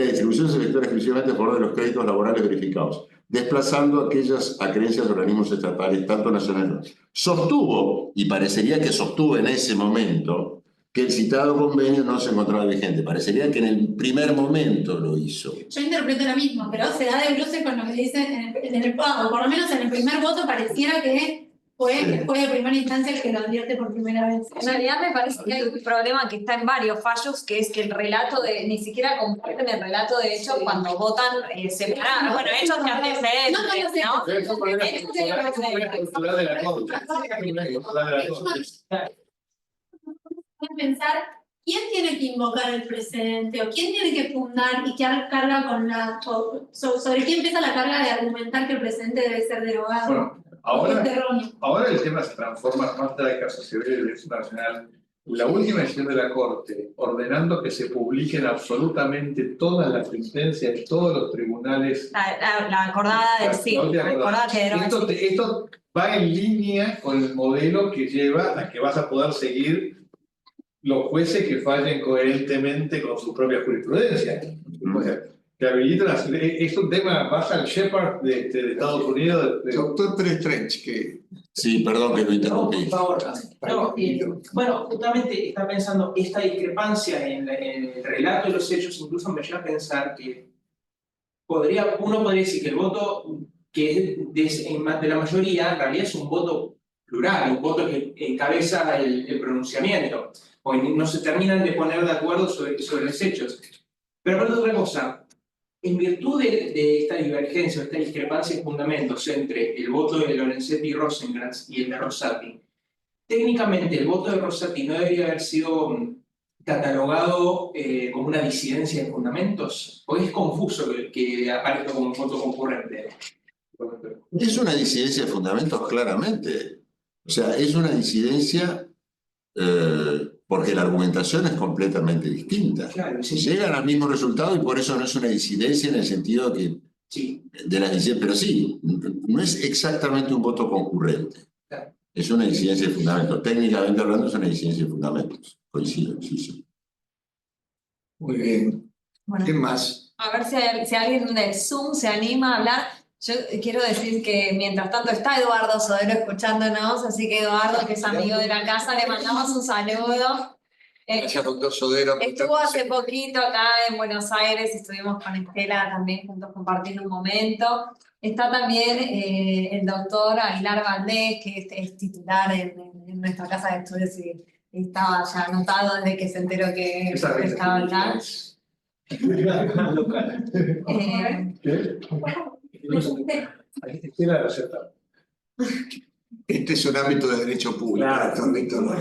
distribución se efectuara exclusivamente a favor de los créditos laborales verificados, desplazando aquellas acreencias de organismos estatales, tanto nacionales. Sostuvo, y parecería que sostuvo en ese momento, que el citado convenio no se encontraba vigente. Parecería que en el primer momento lo hizo. Yo interpreto lo mismo, pero se da de bruces con lo que dice en el pago. Por lo menos en el primer voto pareciera que fue de primera instancia el que lo advierte por primera vez. En realidad me parece que hay un problema que está en varios fallos, que es que el relato ni siquiera comparten el relato de hechos cuando votan separado. Bueno, hechos que anteceden, Pensar quién tiene que invocar el precedente o quién tiene que fundar y qué carga con sobre quién empieza la carga de argumentar que el precedente debe ser derogado. Bueno, ahora el tema se transforma más allá del caso civil y del derecho internacional. La última decisión de la Corte, ordenando que se publiquen absolutamente todas las sentencias de todos los tribunales. La acordada del sí. Esto va en línea con el modelo que lleva a que vas a poder seguir los jueces que fallen coherentemente con su propia jurisprudencia. Que habilitan es un tema, vas al Shepard de Estados Unidos. Doctor Pérez Trench, que... Sí, perdón que lo interrumpí. Por favor. Bueno, justamente está pensando esta discrepancia en el relato de los hechos, incluso me lleva a pensar que uno podría decir que el voto que es de la mayoría en realidad es un voto plural, un voto que encabeza el pronunciamiento, o no se terminan de poner de acuerdo sobre los hechos. Pero por otra cosa, en virtud de esta divergencia, esta discrepancia de fundamentos entre el voto de Lorenzetti y Rosenkrantz y el de Rosati, técnicamente el voto de Rosati no debería haber sido catalogado como una disidencia de fundamentos, o es confuso que aparezca como un voto concurrente. Es una disidencia de fundamentos, claramente. O sea, es una disidencia porque la argumentación es completamente distinta. Claro, sí. Llegan al mismo resultado y por eso no es una disidencia en el sentido que Sí. de la disidencia, pero sí, no es exactamente un voto concurrente. Claro. Es una disidencia de fundamentos. Técnicamente hablando, es una disidencia de fundamentos. Coincido, sí, sí. Muy bien. Bueno, ¿Qué más? a ver si alguien del Zoom se anima a hablar. Yo quiero decir que mientras tanto está Eduardo Sodero escuchándonos, así que Eduardo, que es amigo de la casa, le mandamos un saludo. Gracias, doctor Sodero. Estuvo hace poquito acá en Buenos Aires, estuvimos con Estela también juntos compartiendo un momento. Está también el doctor Aguilar Valdés, que es titular en nuestra casa de estudios y estaba ya anotado desde que se enteró que estaba acá. Este es un ámbito de derecho público. Claro. Doctor Víctor, ¿no?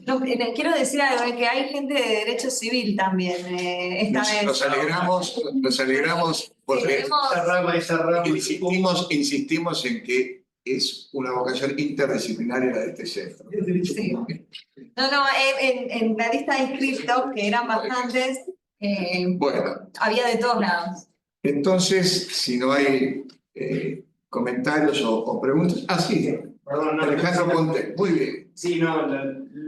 No, quiero decir algo, que hay gente de derecho civil también esta vez. Nos alegramos porque Queremos- Esa rama. insistimos en que es una vocación interdisciplinaria la de este centro. Sí. No, en la lista de inscriptos, que eran bastantes, Bueno, había de todos lados. entonces, si no hay comentarios o preguntas. Ah, sí, Perdón, no, Alejandro Ponte, muy bien. Sí, no,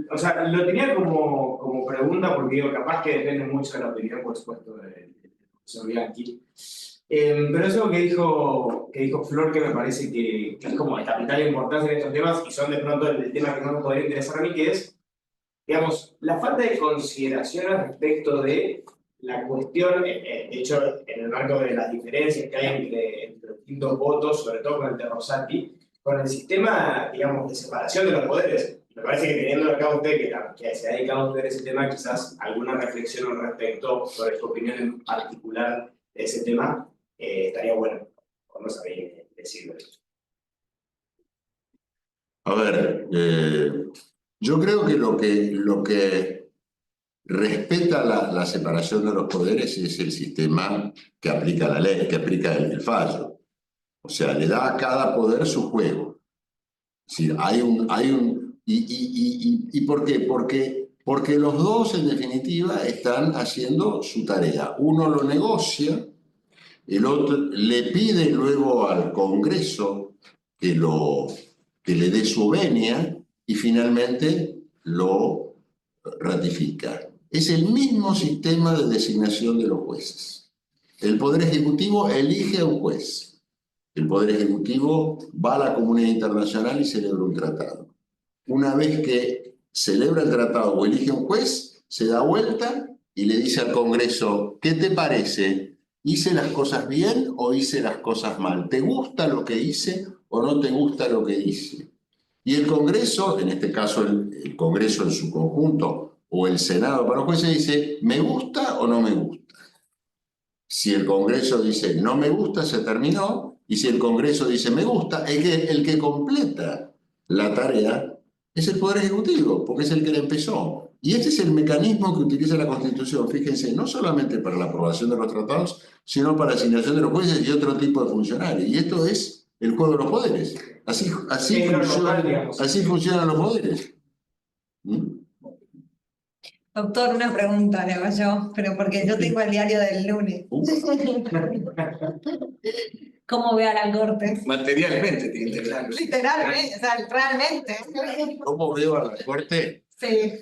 o sea, lo tenía como pregunta porque digo, capaz que depende mucho de la opinión, por supuesto, del profesor Bianchi. Pero es algo que dijo Flor que me parece que es como de capital importancia en estos temas y son de pronto el tema que más me podría interesar a mí, que es, digamos, la falta de consideración al respecto de la cuestión, de hecho, en el marco de las diferencias que hay entre los distintos votos, sobre todo con el de Rosati, con el sistema, digamos, de separación de los poderes. Me parece que teniendo acá usted, que se ha dedicado a usted ese tema, quizás alguna reflexión al respecto sobre su opinión en particular de ese tema, estaría bueno, por no saber decirlo. A ver, yo creo que lo que respeta la separación de los poderes es el sistema que aplica la ley, que aplica el fallo. O sea, le da a cada poder su juego. Sí, ¿y por qué? Porque los dos, en definitiva, están haciendo su tarea. Uno lo negocia, el otro le pide luego al Congreso que le dé su venia y finalmente lo ratifica. Es el mismo sistema de designación de los jueces. El Poder Ejecutivo elige a un juez. El Poder Ejecutivo va a la comunidad internacional y celebra un tratado. Una vez que celebra el tratado o elige un juez, se da vuelta y le dice al Congreso, ¿qué te parece? ¿Hice las cosas bien o hice las cosas mal? ¿Te gusta lo que hice o no te gusta lo que hice? Y el Congreso, en este caso el Congreso en su conjunto o el Senado para los jueces, dice, ¿me gusta o no me gusta? Si el Congreso dice, no me gusta, se terminó. Y si el Congreso dice, me gusta, el que completa la tarea es el Poder Ejecutivo, porque es el que la empezó. Y este es el mecanismo que utiliza la Constitución, fíjense, no solamente para la aprobación de los tratados, sino para la asignación de los jueces y otro tipo de funcionarios. Y esto es el juego de los poderes. Así funcionan los poderes. Doctor, una pregunta le hago yo, pero porque yo tengo el diario del lunes. ¿Cómo ve a la Corte? Materialmente tiene que integrarlo. Literalmente, o sea, realmente. ¿Cómo veo a la Corte? Sí.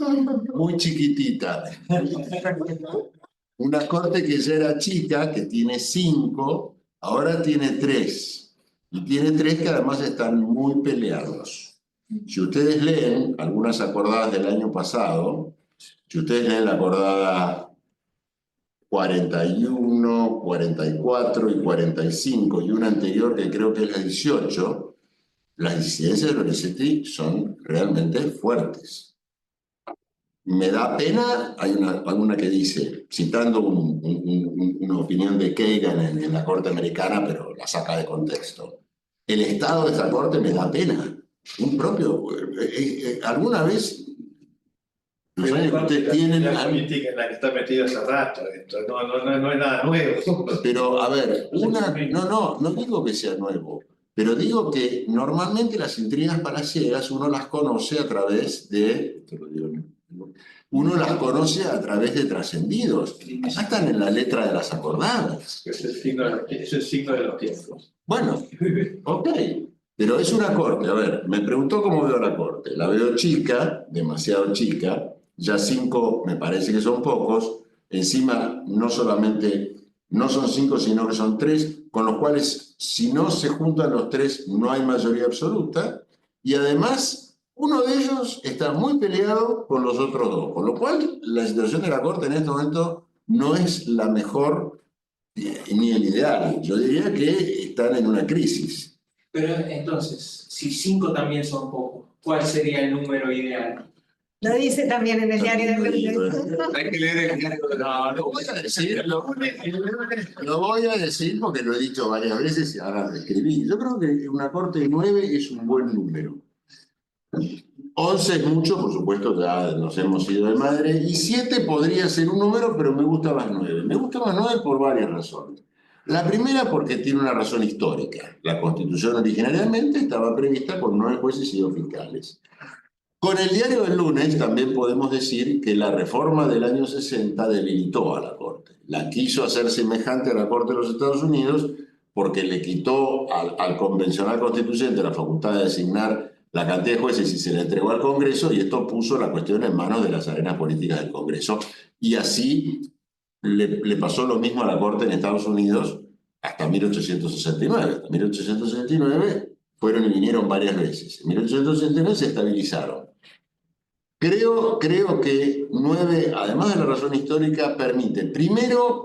Muy chiquitita. Una Corte que ya era chica, que tiene 5, ahora tiene 3. Y tiene 3 que además están muy peleados. Si ustedes leen algunas acordadas del año pasado, si ustedes leen la acordada 41, 44 y 45 y una anterior que creo que es la 18, las disidencias de Lorenzetti son realmente fuertes. Me da pena, hay una que dice, citando una opinión de Kagan en la Corte Americana, pero la saca de contexto. El estado de esta Corte me da pena, Un propio. ¿Alguna vez los años que ustedes tienen? La política en la que está metido hace rato, esto no es nada nuevo. Pero, a ver, no digo que sea nuevo, pero digo que normalmente las intrigas palaciegas uno las conoce a través de, uno las conoce a través de trascendidos. Acá están en la letra de las acordadas. Es el signo de los tiempos. Bueno, ok, pero es una corte. A ver, me preguntó cómo veo la corte. La veo chica, demasiado chica, ya 5 me parece que son pocos. Encima, no solamente no son 5, sino que son 3, con los cuales, si no se juntan los 3, no hay mayoría absoluta. Y además, uno de ellos está muy peleado con los otros 2, con lo cual la situación de la Corte en este momento no es la mejor ni el ideal. Yo diría que están en una crisis. Pero entonces, si 5 también son pocos, ¿cuál sería el número ideal? Lo dice también en el diario de Reunión. Hay que leer el diario. No, lo voy a decir, lo voy a decir porque lo he dicho varias veces y ahora lo escribí. Yo creo que una corte de 9 es un buen número. 11 es mucho, por supuesto, ya nos hemos ido de madre. Y 7 podría ser un número, pero me gusta más 9. Me gusta más 9 por varias razones. La primera porque tiene una razón histórica. La Constitución originariamente estaba prevista por 9 jueces y 2 fiscales. Con el diario del lunes también podemos decir que la reforma del año 60 debilitó a la Corte. La quiso hacer semejante a la Corte de los Estados Unidos porque le quitó al convencional constituyente la facultad de designar la cantidad de jueces y se la entregó al Congreso, y esto puso la cuestión en manos de las arenas políticas del Congreso. Y así le pasó lo mismo a la Corte en Estados Unidos hasta 1869. Hasta 1869 fueron y vinieron varias veces. En 1869 se estabilizaron. Creo que 9, además de la razón histórica, permite primero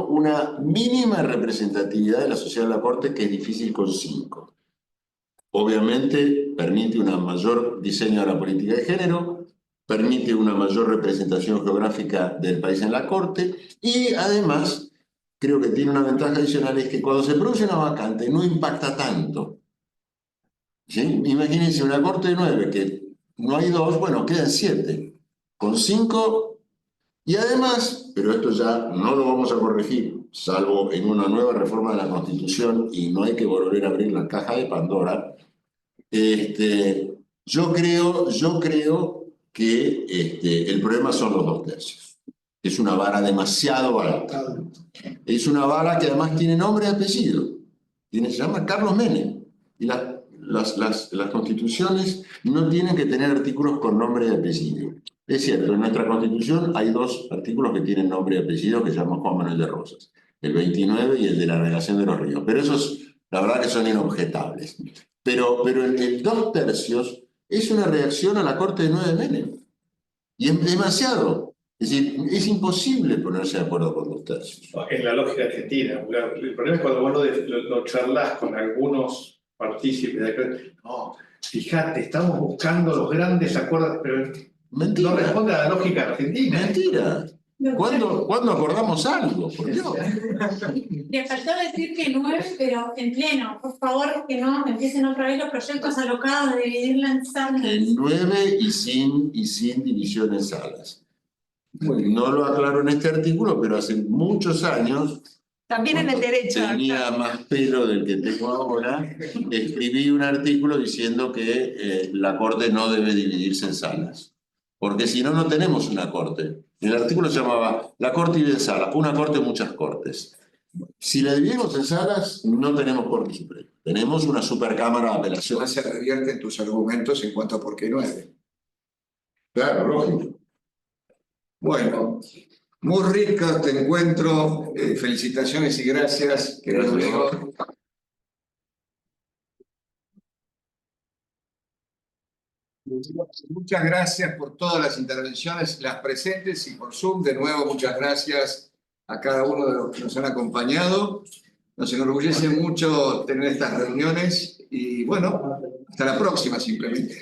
una mínima representatividad de la sociedad de la Corte, que es difícil con 5. Obviamente permite un mayor diseño de la política de género, permite una mayor representación geográfica del país en la Corte, y además creo que tiene una ventaja adicional, es que cuando se produce una vacante no impacta tanto. ¿Sí? Imagínense una Corte de 9 que no hay 2, bueno, quedan 7. Con 5, y además, pero esto ya no lo vamos a corregir, salvo en una nueva reforma de la Constitución, y no hay que volver a abrir la caja de Pandora. Yo creo que el problema son los 2 tercios. Es una vara demasiado alta. Es una vara que además tiene nombre y apellido. Se llama Carlos Menem. Y las constituciones no tienen que tener artículos con nombre y apellido. Es cierto, en nuestra constitución hay 2 artículos que tienen nombre y apellido, que se llaman Juan Manuel de Rosas, el 29 y el de la navegación de los ríos. Pero esos, la verdad, que son inobjetables. Pero el 2 tercios es una reacción a la Corte de 9 de Menem. Y es demasiado. Es decir, es imposible ponerse de acuerdo con 2 tercios. En la lógica argentina. El problema es cuando vos lo charlas con algunos partícipes de acá. No, fíjate, estamos buscando los grandes acuerdos, pero Mentira. no responde a la lógica argentina. Mentira. ¿Cuándo acordamos algo? Por Dios. Le faltó decir que 9, pero en pleno. Por favor, que no empiecen otra vez los proyectos alocados de dividirla en salas. El 9 y sin división en salas. No lo aclaro en este artículo, pero hace muchos años, También en el derecho. tenía más pelo del que tengo ahora, escribí un artículo diciendo que la Corte no debe dividirse en salas. Porque si no, no tenemos una Corte. El artículo se llamaba La Corte divide en salas, una Corte, muchas Cortes. Si la dividimos en salas, no tenemos Corte Suprema. Tenemos una supercámara de apelación. Se revierten tus argumentos en cuanto a por qué 9. Claro, lógico. Bueno, muy rico te encuentro. Felicitaciones y gracias, querido amigo. Muchas gracias por todas las intervenciones, las presentes y por Zoom. De nuevo, muchas gracias a cada uno de los que nos han acompañado. Nos enorgullece mucho tener estas reuniones y bueno, hasta la próxima simplemente.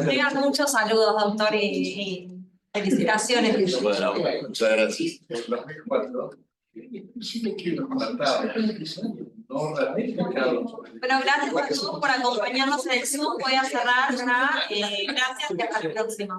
Tengan muchos saludos, doctor, y felicitaciones. Bueno, muchas gracias. En 2004, sí me quiero matar. no ratificado. Bueno, gracias a todos por acompañarnos en el Zoom. Voy a cerrar ya. Gracias y hasta el próximo.